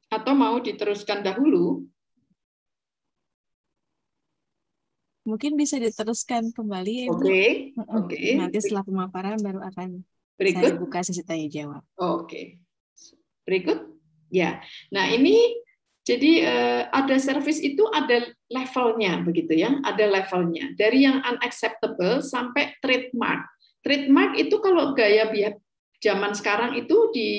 Atau mau diteruskan dahulu? Mungkin bisa diteruskan kembali, Ibu. Oke. Nanti setelah pemaparan baru akan saya buka sesi tanya jawab. Oke. Berikut. Ya. Nah, ini jadi ada service itu ada levelnya begitu ya, ada levelnya. Dari yang unacceptable sampai trademark. Trademark itu kalau gaya zaman sekarang itu di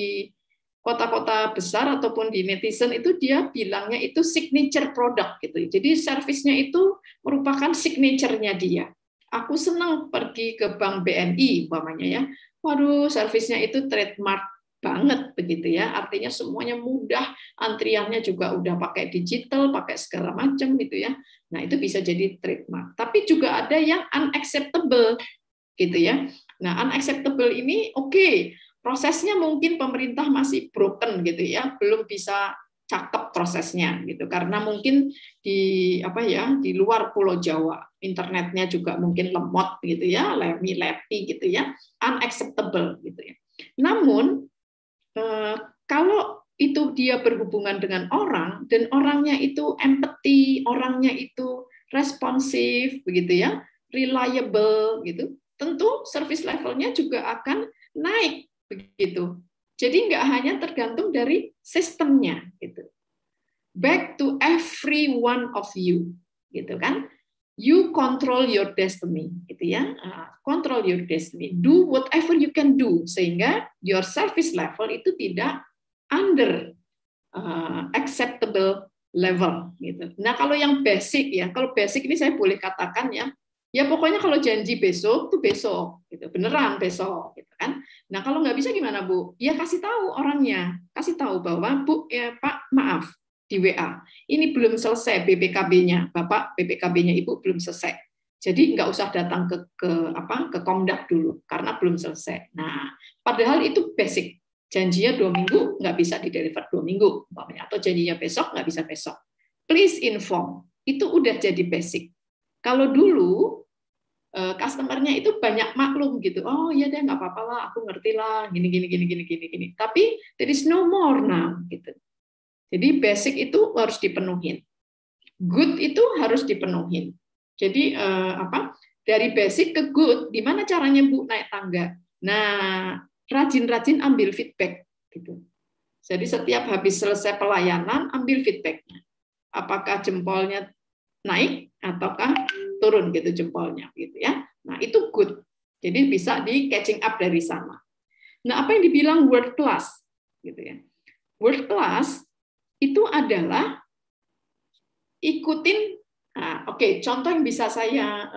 kota-kota besar ataupun di netizen itu dia bilangnya itu signature product gitu. Jadi servisnya itu merupakan signature-nya dia. Aku senang pergi ke Bank BNI umpamanya ya. Waduh, servisnya itu trademark banget begitu ya. Artinya semuanya mudah, antriannya juga udah pakai digital, pakai segala macam gitu ya. Nah, itu bisa jadi trademark. Tapi juga ada yang unacceptable gitu ya. Nah, unacceptable ini oke, prosesnya mungkin pemerintah masih broken gitu ya, belum bisa cakep prosesnya gitu, karena mungkin di luar Pulau Jawa internetnya juga mungkin lemot gitu ya, lemi-lepi gitu ya, unacceptable gitu ya. Namun kalau itu dia berhubungan dengan orang dan orangnya itu empathy, orangnya itu responsif begitu ya, reliable gitu, tentu service levelnya juga akan naik begitu. Jadi nggak hanya tergantung dari sistemnya gitu. Back to every one of you gitu kan. You control your destiny gitu ya. Control your destiny. Do whatever you can do sehingga your service level itu tidak under acceptable level gitu. Nah, kalau yang basic ya, kalau basic ini saya boleh katakan ya, ya pokoknya kalau janji besok tuh besok gitu, beneran besok gitu kan. Nah, kalau nggak bisa gimana Bu? Ya kasih tahu orangnya, kasih tahu bahwa Bu ya Pak maaf di WA ini belum selesai BPKB-nya, Bapak BPKB-nya Ibu belum selesai. Jadi nggak usah datang ke Komdak dulu karena belum selesai. Nah, padahal itu basic. Janjinya 2 minggu nggak bisa di-deliver 2 minggu, atau janjinya besok nggak bisa besok. Please inform. Itu udah jadi basic. Kalau dulu customer-nya itu banyak maklum gitu. Oh ya deh nggak apa-apa lah, aku ngerti lah, gini. Tapi there is no more now gitu. Jadi basic itu harus dipenuhin. Good itu harus dipenuhin. Jadi dari basic ke good, gimana caranya Bu naik tangga? Nah, rajin-rajin ambil feedback gitu. Jadi setiap habis selesai pelayanan ambil feedbacknya. Apakah jempolnya naik ataukah turun gitu jempolnya gitu ya. Nah, itu good. Jadi bisa di catching up dari sana. Nah, apa yang dibilang world class gitu ya. World class itu adalah ikutin contoh yang bisa saya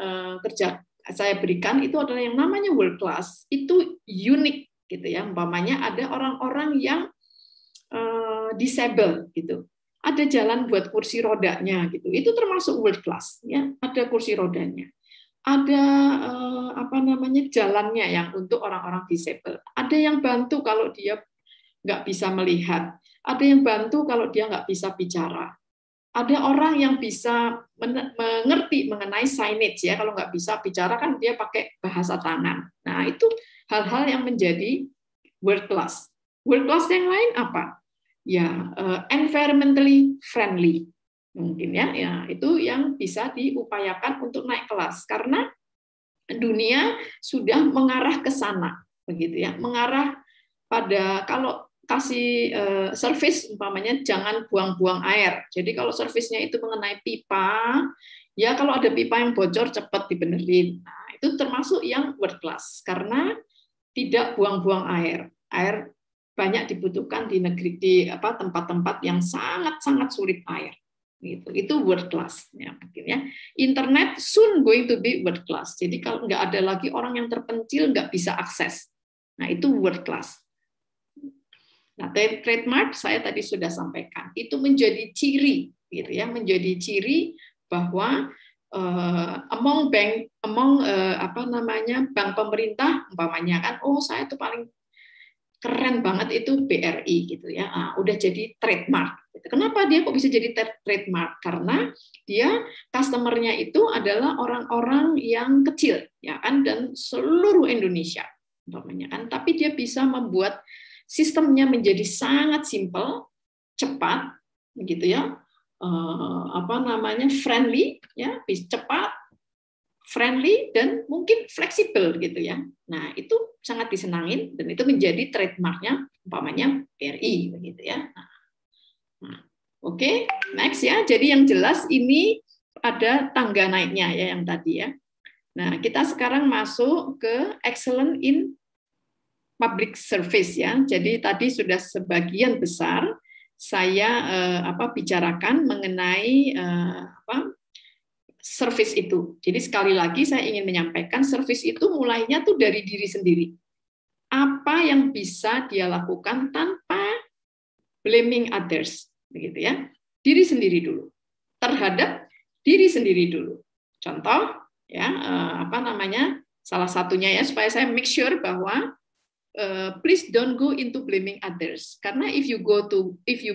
berikan itu adalah yang namanya world class, itu unik gitu ya. Umpamanya ada orang-orang yang disable gitu. Ada jalan buat kursi rodanya gitu. Itu termasuk world class ya, ada kursi rodanya. Ada jalannya yang untuk orang-orang disable. Ada yang bantu kalau dia nggak bisa melihat. Ada yang bantu kalau dia nggak bisa bicara. Ada orang yang bisa mengerti mengenai signage ya, kalau nggak bisa bicara kan dia pakai bahasa tangan. Nah, itu hal-hal yang menjadi world class. World class yang lain apa? Ya, environmentally friendly. Mungkin ya, itu yang bisa diupayakan untuk naik kelas karena dunia sudah mengarah ke sana begitu ya. Mengarah pada kalau kasih service, umpamanya jangan buang-buang air. Jadi kalau servisnya itu mengenai pipa, ya kalau ada pipa yang bocor cepat dibenerin. Nah, itu termasuk yang world class karena tidak buang-buang air. Air banyak dibutuhkan di negeri, di tempat-tempat yang sangat-sangat sulit air. Gitu. Itu world class ya mungkin ya. Internet soon going to be world class. Jadi kalau nggak ada lagi orang yang terpencil nggak bisa akses. Nah, itu world class. Nah, trademark saya tadi sudah sampaikan, itu menjadi ciri, gitu ya, menjadi ciri bahwa among bank pemerintah, umpamanya kan, oh saya itu paling keren banget itu BRI, gitu ya, udah jadi trademark. Kenapa dia kok bisa jadi trademark? Karena dia customernya itu adalah orang-orang yang kecil, ya kan, dan seluruh Indonesia, umpamanya kan, tapi dia bisa membuat sistemnya menjadi sangat simpel, cepat, gitu ya, friendly, ya, cepat, friendly, dan mungkin fleksibel, gitu ya. Nah, itu sangat disenangin dan itu menjadi trademarknya, umpamanya BRI, begitu ya. Nah, oke, next ya. Jadi yang jelas ini ada tangga naiknya ya yang tadi ya. Nah, kita sekarang masuk ke excellent in public service ya. Jadi tadi sudah sebagian besar saya bicarakan mengenai service itu. Jadi sekali lagi saya ingin menyampaikan service itu mulainya tuh dari diri sendiri. Apa yang bisa dia lakukan tanpa blaming others, begitu ya. Diri sendiri dulu. Terhadap diri sendiri dulu. Contoh ya salah satunya ya supaya saya make sure bahwa please don't go into blaming others. Karena if you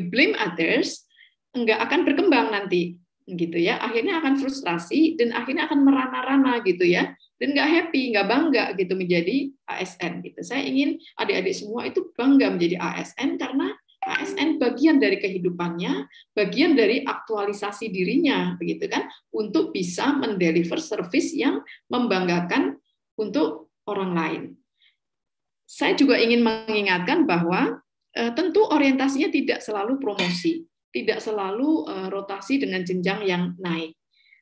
blame others, enggak akan berkembang nanti, gitu ya. Akhirnya akan frustrasi dan akhirnya akan merana-rana, gitu ya. Dan enggak happy, enggak bangga, gitu menjadi ASN, gitu. Saya ingin adik-adik semua itu bangga menjadi ASN karena ASN bagian dari kehidupannya, bagian dari aktualisasi dirinya, begitu kan, untuk bisa mendeliver service yang membanggakan untuk orang lain. Saya juga ingin mengingatkan bahwa tentu orientasinya tidak selalu promosi, tidak selalu rotasi dengan jenjang yang naik,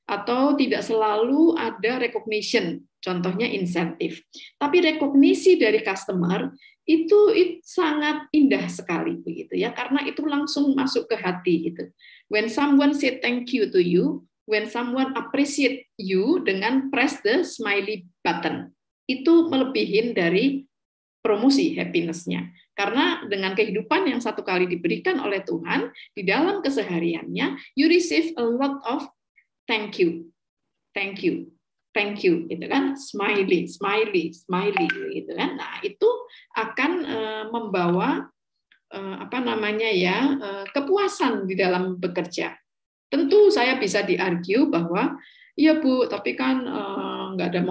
atau tidak selalu ada recognition, contohnya insentif. Tapi rekognisi dari customer itu sangat indah sekali, begitu ya, karena itu langsung masuk ke hati. Gitu. When someone say thank you to you, when someone appreciate you dengan press the smiley button, itu melebihin dari promosi happiness-nya. Karena dengan kehidupan yang satu kali diberikan oleh Tuhan, di dalam kesehariannya, you receive a lot of thank you, thank you, thank you, gitu kan, smiley, smiley, smiley, gitu kan. Nah, itu akan membawa kepuasan di dalam bekerja. Tentu saya bisa di-argue bahwa iya Bu, tapi kan nggak ada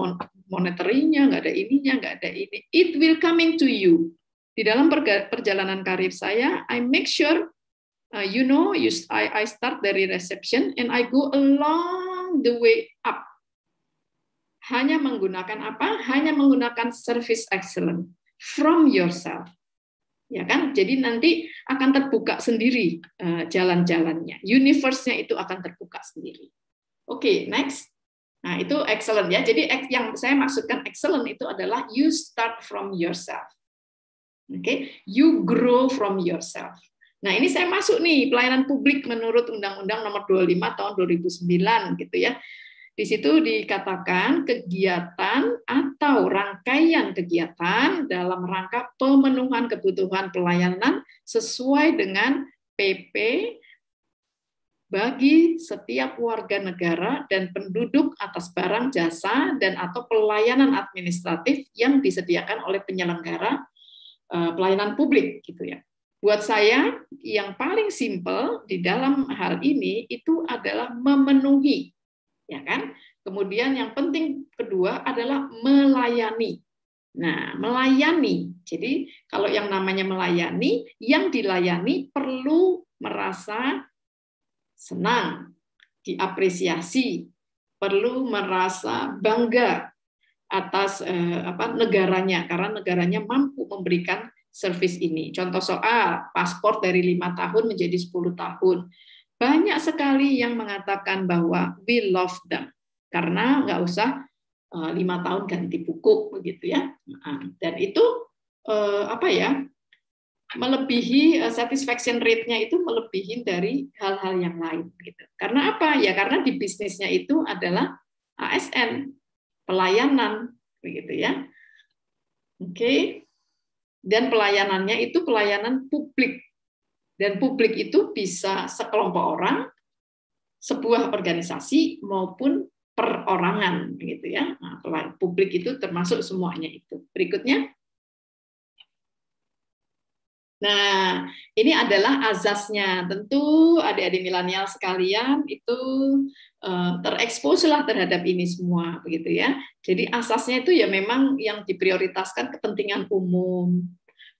monetary-nya, nggak ada ininya, nggak ada ini. It will coming to you. Di dalam perjalanan karir saya, I make sure, I start dari reception and I go along the way up. Hanya menggunakan apa? Hanya menggunakan service excellence from yourself. Ya kan? Jadi nanti akan terbuka sendiri jalan-jalannya. Universe-nya itu akan terbuka sendiri. Oke, next. Nah, itu excellent ya. Jadi yang saya maksudkan excellent itu adalah you start from yourself. Oke, you grow from yourself. Nah, ini saya masuk nih pelayanan publik menurut Undang-Undang Nomor 25 tahun 2009 gitu ya. Di situ dikatakan kegiatan atau rangkaian kegiatan dalam rangka pemenuhan kebutuhan pelayanan sesuai dengan PP bagi setiap warga negara dan penduduk atas barang, jasa, dan atau pelayanan administratif yang disediakan oleh penyelenggara pelayanan publik, gitu ya. Buat saya, yang paling simpel di dalam hal ini itu adalah memenuhi, ya kan? Kemudian yang penting kedua adalah melayani. Nah, melayani. Jadi kalau yang namanya melayani, yang dilayani perlu merasa senang, diapresiasi, perlu merasa bangga atas negaranya karena negaranya mampu memberikan service ini. Contoh soal paspor dari 5 tahun menjadi 10 tahun. Banyak sekali yang mengatakan bahwa we love them karena nggak usah 5 tahun ganti buku begitu ya. Dan itu melebihi satisfaction rate-nya itu melebihi dari hal-hal yang lain gitu. Karena apa? Ya karena di bisnisnya itu adalah ASN, pelayanan begitu ya. Oke. Dan pelayanannya itu pelayanan publik. Dan publik itu bisa sekelompok orang, sebuah organisasi maupun perorangan gitu ya. Nah, publik itu termasuk semuanya itu. Berikutnya. Nah, ini adalah azasnya. Tentu adik-adik milenial sekalian itu terekspos lah terhadap ini semua, begitu ya. Jadi asasnya itu ya memang yang diprioritaskan kepentingan umum.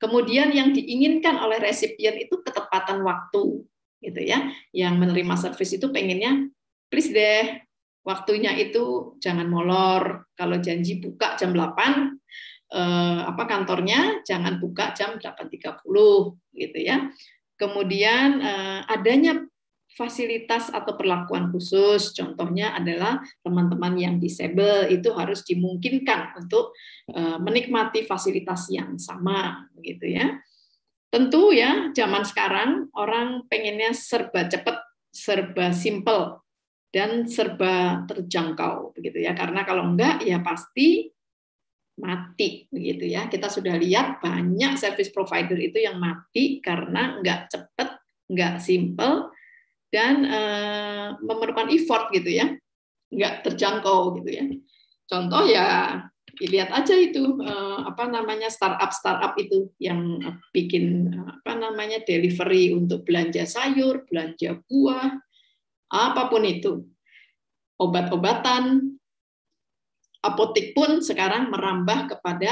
Kemudian yang diinginkan oleh resipien itu ketepatan waktu, gitu ya. Yang menerima servis itu pengennya, please deh, waktunya itu jangan molor. Kalau janji buka jam 8, kantornya jangan buka jam 8.30 gitu ya. Kemudian adanya fasilitas atau perlakuan khusus, contohnya adalah teman-teman yang disabel itu harus dimungkinkan untuk menikmati fasilitas yang sama gitu ya. Tentu ya zaman sekarang orang pengennya serba cepat, serba simple dan serba terjangkau begitu ya. Karena kalau enggak ya pasti mati begitu ya. Kita sudah lihat banyak service provider itu yang mati karena nggak cepat, nggak simple, dan memerlukan effort gitu ya, nggak terjangkau gitu ya. Contoh ya lihat aja itu startup itu yang bikin delivery untuk belanja sayur, belanja buah, apapun itu, obat-obatan. Apotek pun sekarang merambah kepada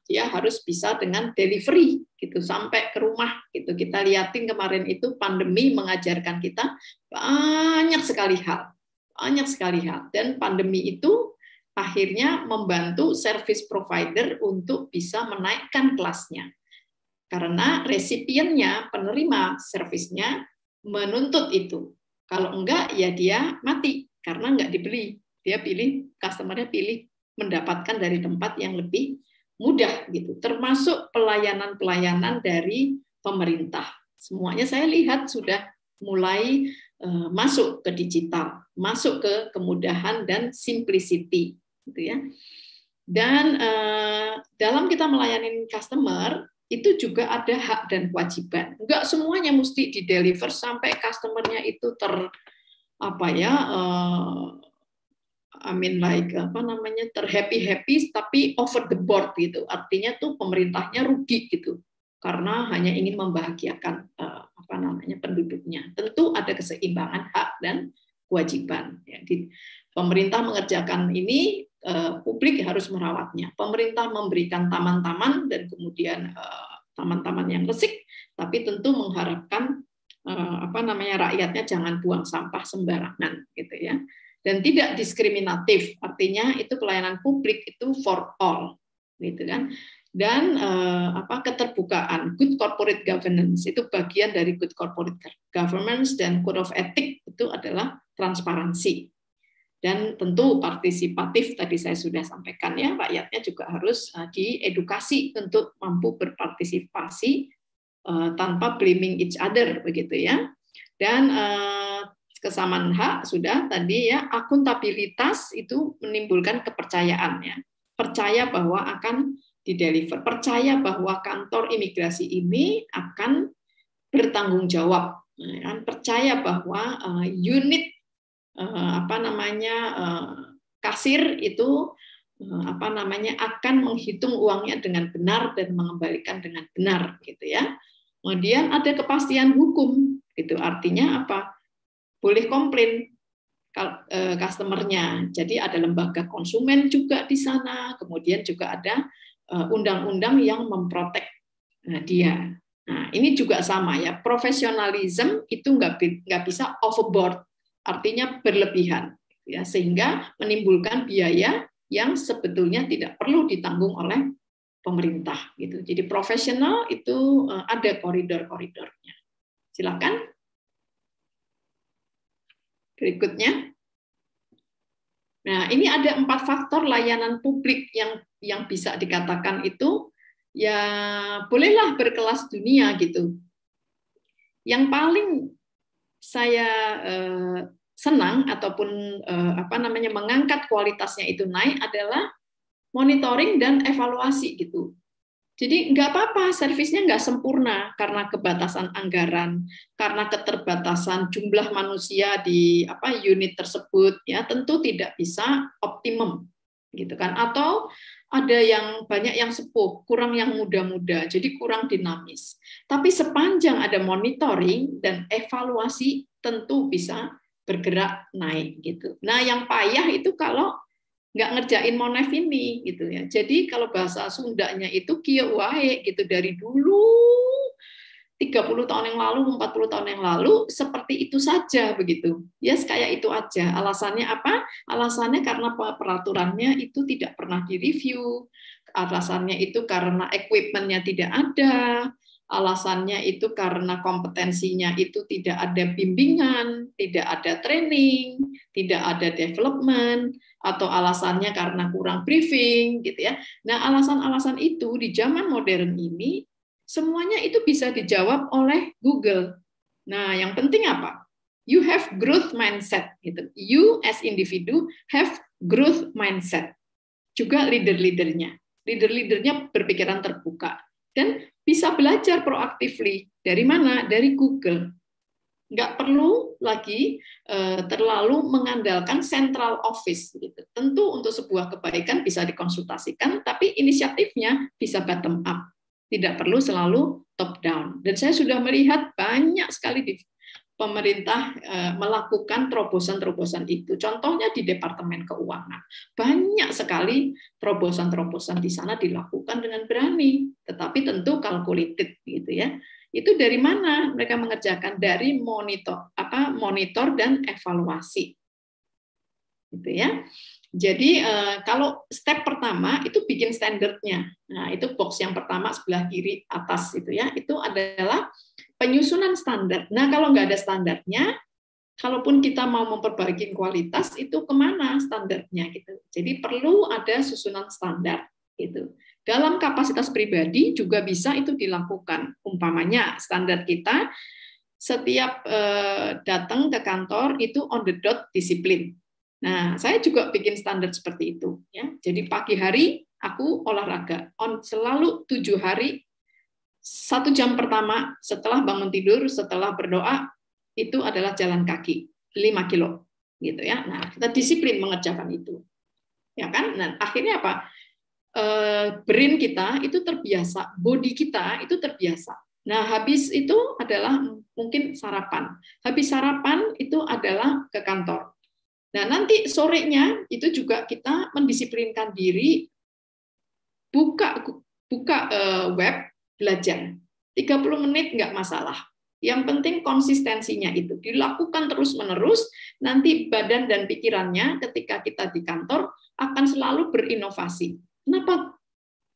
dia harus bisa dengan delivery gitu sampai ke rumah gitu. Kita lihatin kemarin itu pandemi mengajarkan kita banyak sekali hal dan pandemi itu akhirnya membantu service provider untuk bisa menaikkan kelasnya karena resipiennya, penerima servisnya menuntut itu. Kalau enggak ya dia mati karena enggak dibeli. Dia customer-nya pilih mendapatkan dari tempat yang lebih mudah gitu. Termasuk pelayanan-pelayanan dari pemerintah. Semuanya saya lihat sudah mulai masuk ke digital, masuk ke kemudahan dan simplicity gitu ya. Dan dalam kita melayani customer itu juga ada hak dan kewajiban. Enggak semuanya mesti di-deliver sampai customer-nya itu terhappy tapi over the board gitu. Artinya tuh pemerintahnya rugi gitu karena hanya ingin membahagiakan penduduknya. Tentu ada keseimbangan hak dan kewajiban. Jadi pemerintah mengerjakan ini, publik harus merawatnya. Pemerintah memberikan taman-taman dan kemudian taman-taman yang resik, tapi tentu mengharapkan rakyatnya jangan buang sampah sembarangan gitu ya. Dan tidak diskriminatif, artinya itu pelayanan publik itu for all, gitu kan. Dan keterbukaan, good corporate governance itu bagian dari good corporate governance, dan code of ethics itu adalah transparansi. Dan tentu partisipatif tadi saya sudah sampaikan ya, rakyatnya juga harus diedukasi untuk mampu berpartisipasi tanpa blaming each other begitu ya. Dan kesamaan hak sudah tadi ya, akuntabilitas itu menimbulkan kepercayaan ya. Percaya bahwa akan dideliver, percaya bahwa kantor imigrasi ini akan bertanggung jawab, percaya bahwa unit kasir itu akan menghitung uangnya dengan benar dan mengembalikan dengan benar gitu ya. Kemudian ada kepastian hukum, itu artinya apa? Boleh komplain customer-nya. Jadi ada lembaga konsumen juga di sana, kemudian juga ada undang-undang yang memprotek dia. Nah, ini juga sama ya, profesionalism itu nggak bisa overboard, artinya berlebihan, ya, sehingga menimbulkan biaya yang sebetulnya tidak perlu ditanggung oleh pemerintah gitu. Jadi profesional itu ada koridor-koridornya. Silakan. Berikutnya. Nah, ini ada 4 faktor layanan publik yang bisa dikatakan itu ya bolehlah berkelas dunia gitu. Yang paling saya senang ataupun mengangkat kualitasnya itu naik adalah monitoring dan evaluasi gitu. Jadi nggak apa-apa, servisnya nggak sempurna karena kebatasan anggaran, karena keterbatasan jumlah manusia di unit tersebut, ya tentu tidak bisa optimum, gitu kan? Atau ada yang banyak yang sepuh, kurang yang muda-muda, jadi kurang dinamis. Tapi sepanjang ada monitoring dan evaluasi, tentu bisa bergerak naik, gitu. Nah, yang payah itu kalau nggak ngerjain monef ini gitu ya. Jadi kalau bahasa Sundanya itu kieu wae gitu dari dulu 30 tahun yang lalu, 40 tahun yang lalu seperti itu saja begitu. Yes, kayak itu aja. Alasannya apa? Alasannya karena peraturannya itu tidak pernah direview. Alasannya itu karena equipment-nya tidak ada. Alasannya itu karena kompetensinya itu tidak ada bimbingan, tidak ada training, tidak ada development, atau alasannya karena kurang briefing gitu ya. Nah, alasan-alasan itu di zaman modern ini semuanya itu bisa dijawab oleh Google. Nah, yang penting apa? You have growth mindset gitu. You as individu have growth mindset. Juga leader-leadernya. Leader-leadernya berpikiran terbuka dan bisa belajar proactively. Dari mana? Dari Google. Nggak perlu lagi terlalu mengandalkan central office. Gitu. Tentu untuk sebuah kebaikan bisa dikonsultasikan, tapi inisiatifnya bisa bottom up. Tidak perlu selalu top down. Dan saya sudah melihat banyak sekali di pemerintah melakukan terobosan-terobosan itu. Contohnya di Departemen Keuangan. Banyak sekali terobosan-terobosan di sana dilakukan dengan berani, tetapi tentu calculated gitu ya. Itu dari mana mereka mengerjakan? Dari monitor dan evaluasi. Gitu ya. Jadi kalau step pertama itu bikin standarnya. Nah, itu box yang pertama sebelah kiri atas itu ya. Itu adalah penyusunan standar. Nah, kalau nggak ada standarnya, kalaupun kita mau memperbaiki kualitas itu kemana standarnya gitu. Jadi perlu ada susunan standar gitu. Dalam kapasitas pribadi juga bisa itu dilakukan. Umpamanya standar kita setiap datang ke kantor itu on the dot disiplin. Nah, saya juga bikin standar seperti itu ya. Jadi pagi hari aku olahraga selalu 7 hari 1 jam pertama setelah bangun tidur, setelah berdoa itu adalah jalan kaki 5 kilo gitu ya. Nah, kita disiplin mengerjakan itu. Ya kan? Nah, akhirnya apa? Brain kita itu terbiasa, body kita itu terbiasa. Nah, habis itu adalah mungkin sarapan. Habis sarapan itu adalah ke kantor. Nah, nanti sorenya itu juga kita mendisiplinkan diri buka web belajar. 30 menit nggak masalah. Yang penting konsistensinya itu dilakukan terus-menerus, nanti badan dan pikirannya ketika kita di kantor akan selalu berinovasi. Kenapa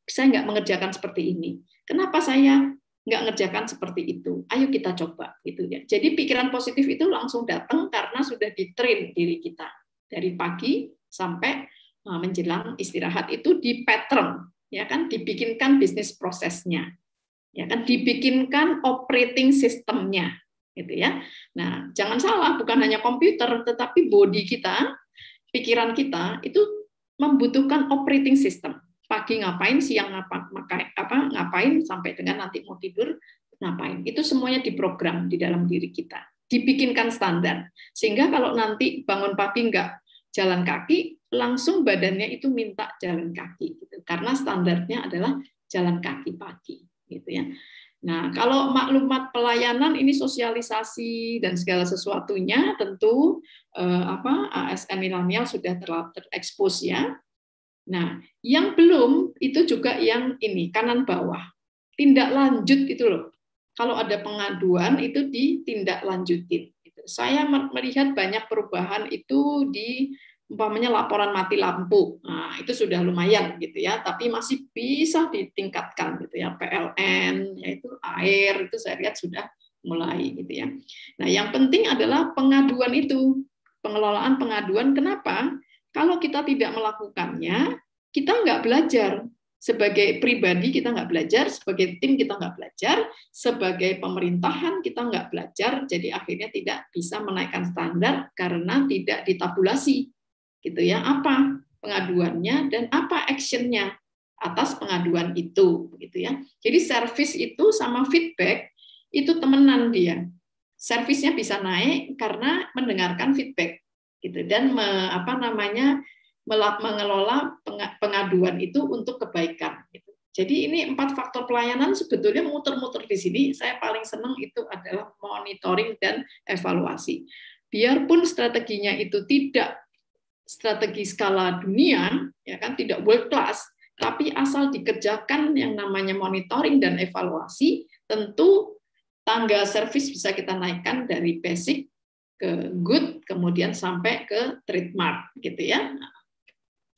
saya nggak mengerjakan seperti ini? Kenapa saya nggak ngerjakan seperti itu? Ayo kita coba gitu ya. Jadi pikiran positif itu langsung datang karena sudah ditrain diri kita dari pagi sampai menjelang istirahat itu di pattern, ya kan, dibikinkan bisnis prosesnya, ya kan, dibikinkan operating sistemnya, gitu ya. Nah, jangan salah, bukan hanya komputer, tetapi body kita, pikiran kita itu membutuhkan operating system. Pagi ngapain, siang ngapain, sampai dengan nanti mau tidur ngapain. Itu semuanya diprogram di dalam diri kita. Dibikinkan standar. Sehingga kalau nanti bangun pagi nggak jalan kaki, langsung badannya itu minta jalan kaki. Gitu. Karena standarnya adalah jalan kaki pagi. Gitu ya. Nah, kalau maklumat pelayanan ini sosialisasi dan segala sesuatunya tentu ASN milenial sudah terekspos ya. Nah, yang belum itu juga yang ini kanan bawah. Tindak lanjut itu loh. Kalau ada pengaduan itu ditindaklanjutin. Saya melihat banyak perubahan itu di umpamanya laporan mati lampu, nah, itu sudah lumayan gitu ya, tapi masih bisa ditingkatkan gitu ya. PLN, yaitu air, itu saya lihat sudah mulai gitu ya. Nah, yang penting adalah pengaduan itu, pengelolaan pengaduan. Kenapa? Kalau kita tidak melakukannya, kita nggak belajar. Sebagai pribadi kita nggak belajar, sebagai tim kita nggak belajar, sebagai pemerintahan kita nggak belajar, jadi akhirnya tidak bisa menaikkan standar karena tidak ditabulasi, gitu ya. Apa pengaduannya dan apa actionnya atas pengaduan itu, gitu ya. Jadi service itu sama feedback itu temenan dia. Servisnya bisa naik karena mendengarkan feedback, gitu, dan mengelola pengaduan itu untuk kebaikan. Jadi ini 4 faktor pelayanan sebetulnya muter-muter di sini. Saya paling senang itu adalah monitoring dan evaluasi. Biarpun strateginya itu tidak strategi skala dunia, ya kan, tidak world class, tapi asal dikerjakan yang namanya monitoring dan evaluasi, tentu tangga service bisa kita naikkan dari basic ke good, kemudian sampai ke trademark, gitu ya.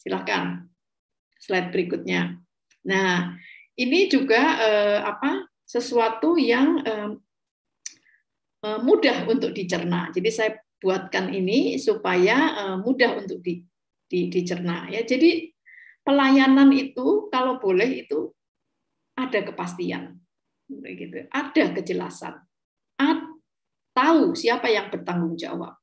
Silahkan slide berikutnya. Nah, ini juga sesuatu yang mudah untuk dicerna. Jadi saya buatkan ini supaya mudah untuk dicerna. Ya, jadi pelayanan itu kalau boleh itu ada kepastian, gitu, ada kejelasan, tahu siapa yang bertanggung jawab,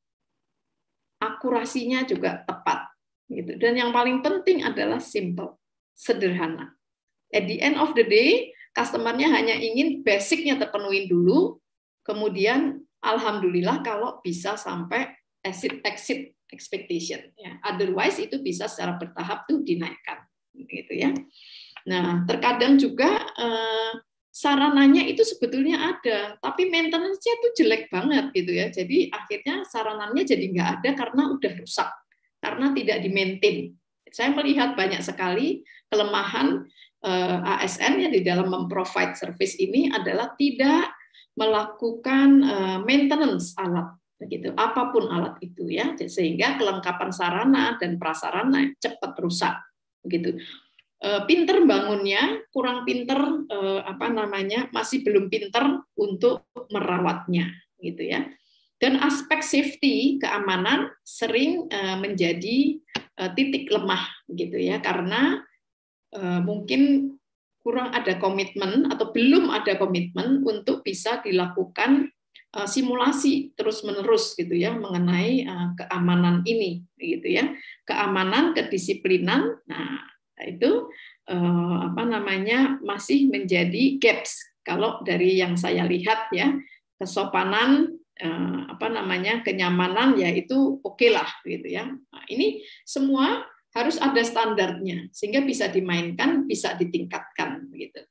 akurasinya juga tepat. Gitu. Dan yang paling penting adalah simple, sederhana. At the end of the day, customer-nya hanya ingin basic-nya terpenuhi dulu, kemudian alhamdulillah kalau bisa sampai exit expectation. Ya. Otherwise itu bisa secara bertahap tuh dinaikkan, gitu ya. Nah, terkadang juga sarananya itu sebetulnya ada, tapi maintenance-nya itu jelek banget, gitu ya. Jadi akhirnya sarananya jadi nggak ada karena udah rusak, karena tidak di-maintain. Saya melihat banyak sekali kelemahan ASN ya di dalam memprovide service ini adalah tidak melakukan maintenance alat, begitu. Apapun alat itu ya, sehingga kelengkapan sarana dan prasarana cepat rusak, begitu. Pinter bangunnya, kurang pinter masih belum pinter untuk merawatnya, gitu ya. Dan aspek safety, keamanan sering menjadi titik lemah, gitu ya, karena mungkin kurang ada komitmen atau belum ada komitmen untuk bisa dilakukan simulasi terus-menerus, gitu ya, mengenai keamanan ini, gitu ya, keamanan, kedisiplinan. Nah, itu masih menjadi gaps kalau dari yang saya lihat ya, kesopanan, kenyamanan, ya itu oke lah, gitu ya. Nah, ini semua harus ada standarnya sehingga bisa dimainkan, bisa ditingkatkan, gitu.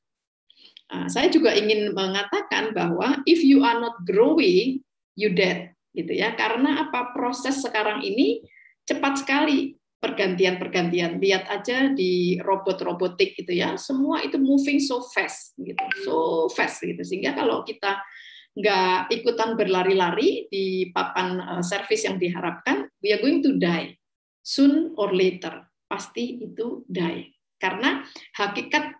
Nah, saya juga ingin mengatakan bahwa if you are not growing, you dead, gitu ya. Karena apa? Proses sekarang ini cepat sekali, pergantian. Lihat aja di robotik gitu ya, semua itu moving so fast, gitu, gitu. Sehingga kalau kita nggak ikutan berlari-lari di papan service yang diharapkan, we are going to die soon or later, pasti itu die. Karena hakikat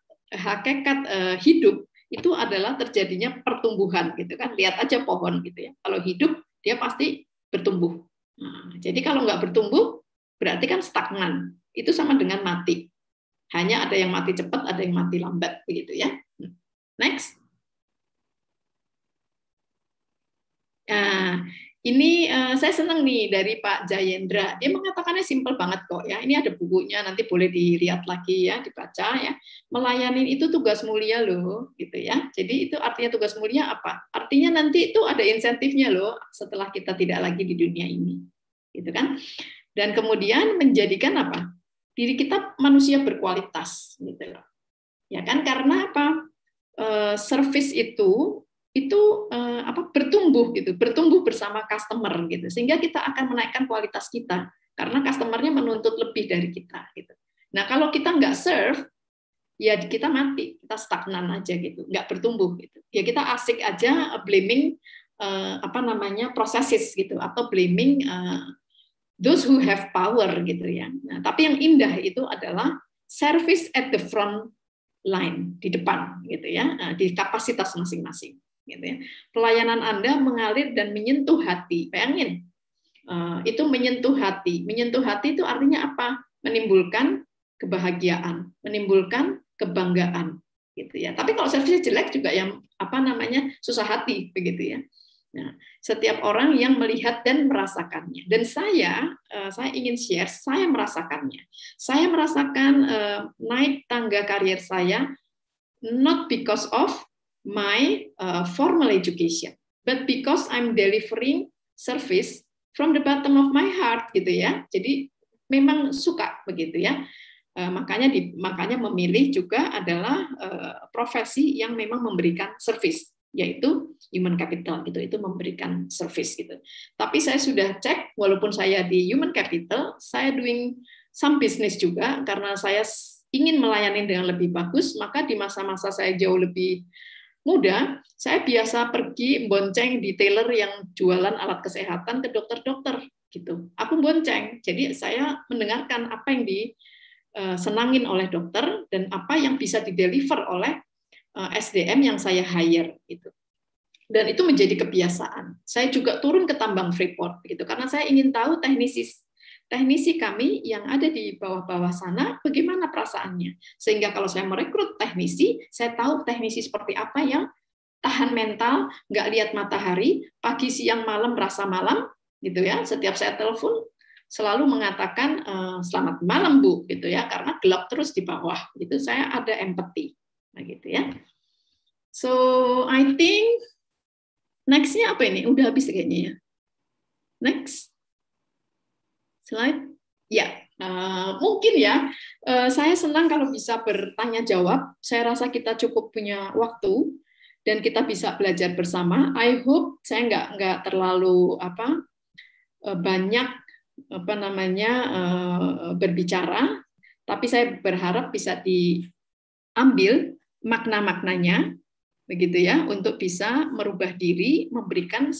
hidup itu adalah terjadinya pertumbuhan, gitu kan. Lihat aja pohon, gitu ya. Kalau hidup dia pasti bertumbuh. Nah, jadi kalau nggak bertumbuh berarti kan stagnan. Itu sama dengan mati. Hanya ada yang mati cepat, ada yang mati lambat, begitu ya. Next. Nah, ini saya senang nih dari Pak Jayendra. Dia mengatakannya simpel banget kok ya. Ini ada bukunya, nanti boleh dilihat lagi ya, dibaca ya. Melayani itu tugas mulia loh, gitu ya. Jadi itu artinya tugas mulia apa? Artinya nanti itu ada insentifnya loh setelah kita tidak lagi di dunia ini, gitu kan? Dan kemudian menjadikan apa? Diri kita manusia berkualitas, gitu loh. Ya kan, karena apa? Service itu bertumbuh gitu, bertumbuh bersama customer gitu, sehingga kita akan menaikkan kualitas kita karena customernya menuntut lebih dari kita gitu. Nah, kalau kita nggak serve, ya kita mati, kita stagnan aja gitu, nggak bertumbuh gitu. Ya kita asik aja blaming processes gitu, atau blaming those who have power gitu ya. Nah, tapi yang indah itu adalah service at the front line, di depan gitu ya, di kapasitas masing-masing gitu ya. Pelayanan Anda mengalir dan menyentuh hati. Bayangin, itu menyentuh hati. Menyentuh hati itu artinya apa? Menimbulkan kebahagiaan, menimbulkan kebanggaan gitu ya. Tapi kalau servisnya jelek juga yang susah hati begitu ya. Nah, setiap orang yang melihat dan merasakannya. Dan saya ingin share, saya merasakannya. Saya merasakan naik tangga karir saya not because of my formal education, but because I'm delivering service from the bottom of my heart gitu ya. Jadi memang suka begitu ya. Makanya memilih juga adalah profesi yang memang memberikan service, yaitu human capital gitu, itu memberikan service gitu. Tapi saya sudah cek, walaupun saya di human capital, saya doing some business juga karena saya ingin melayani dengan lebih bagus. Maka di masa-masa saya jauh lebih muda, saya biasa pergi bonceng detailer yang jualan alat kesehatan ke dokter-dokter gitu. Aku bonceng, jadi saya mendengarkan apa yang disenangin oleh dokter dan apa yang bisa dideliver oleh SDM yang saya hire gitu. Dan itu menjadi kebiasaan. Saya juga turun ke tambang Freeport gitu karena saya ingin tahu teknisi kami yang ada di bawah-bawah sana bagaimana perasaannya. Sehingga kalau saya merekrut teknisi, saya tahu teknisi seperti apa yang tahan mental, nggak lihat matahari, pagi, siang, malam, rasa malam gitu ya. Setiap saya telepon selalu mengatakan selamat malam Bu gitu ya, karena gelap terus di bawah. Itu saya ada empati. Nah gitu ya. So I think next-nya apa ini? Udah habis kayaknya ya. Next slide. Ya, mungkin ya. Saya senang kalau bisa bertanya jawab. Saya rasa kita cukup punya waktu dan kita bisa belajar bersama. I hope saya nggak terlalu banyak berbicara, tapi saya berharap bisa diambil makna-maknanya begitu ya, untuk bisa merubah diri, memberikan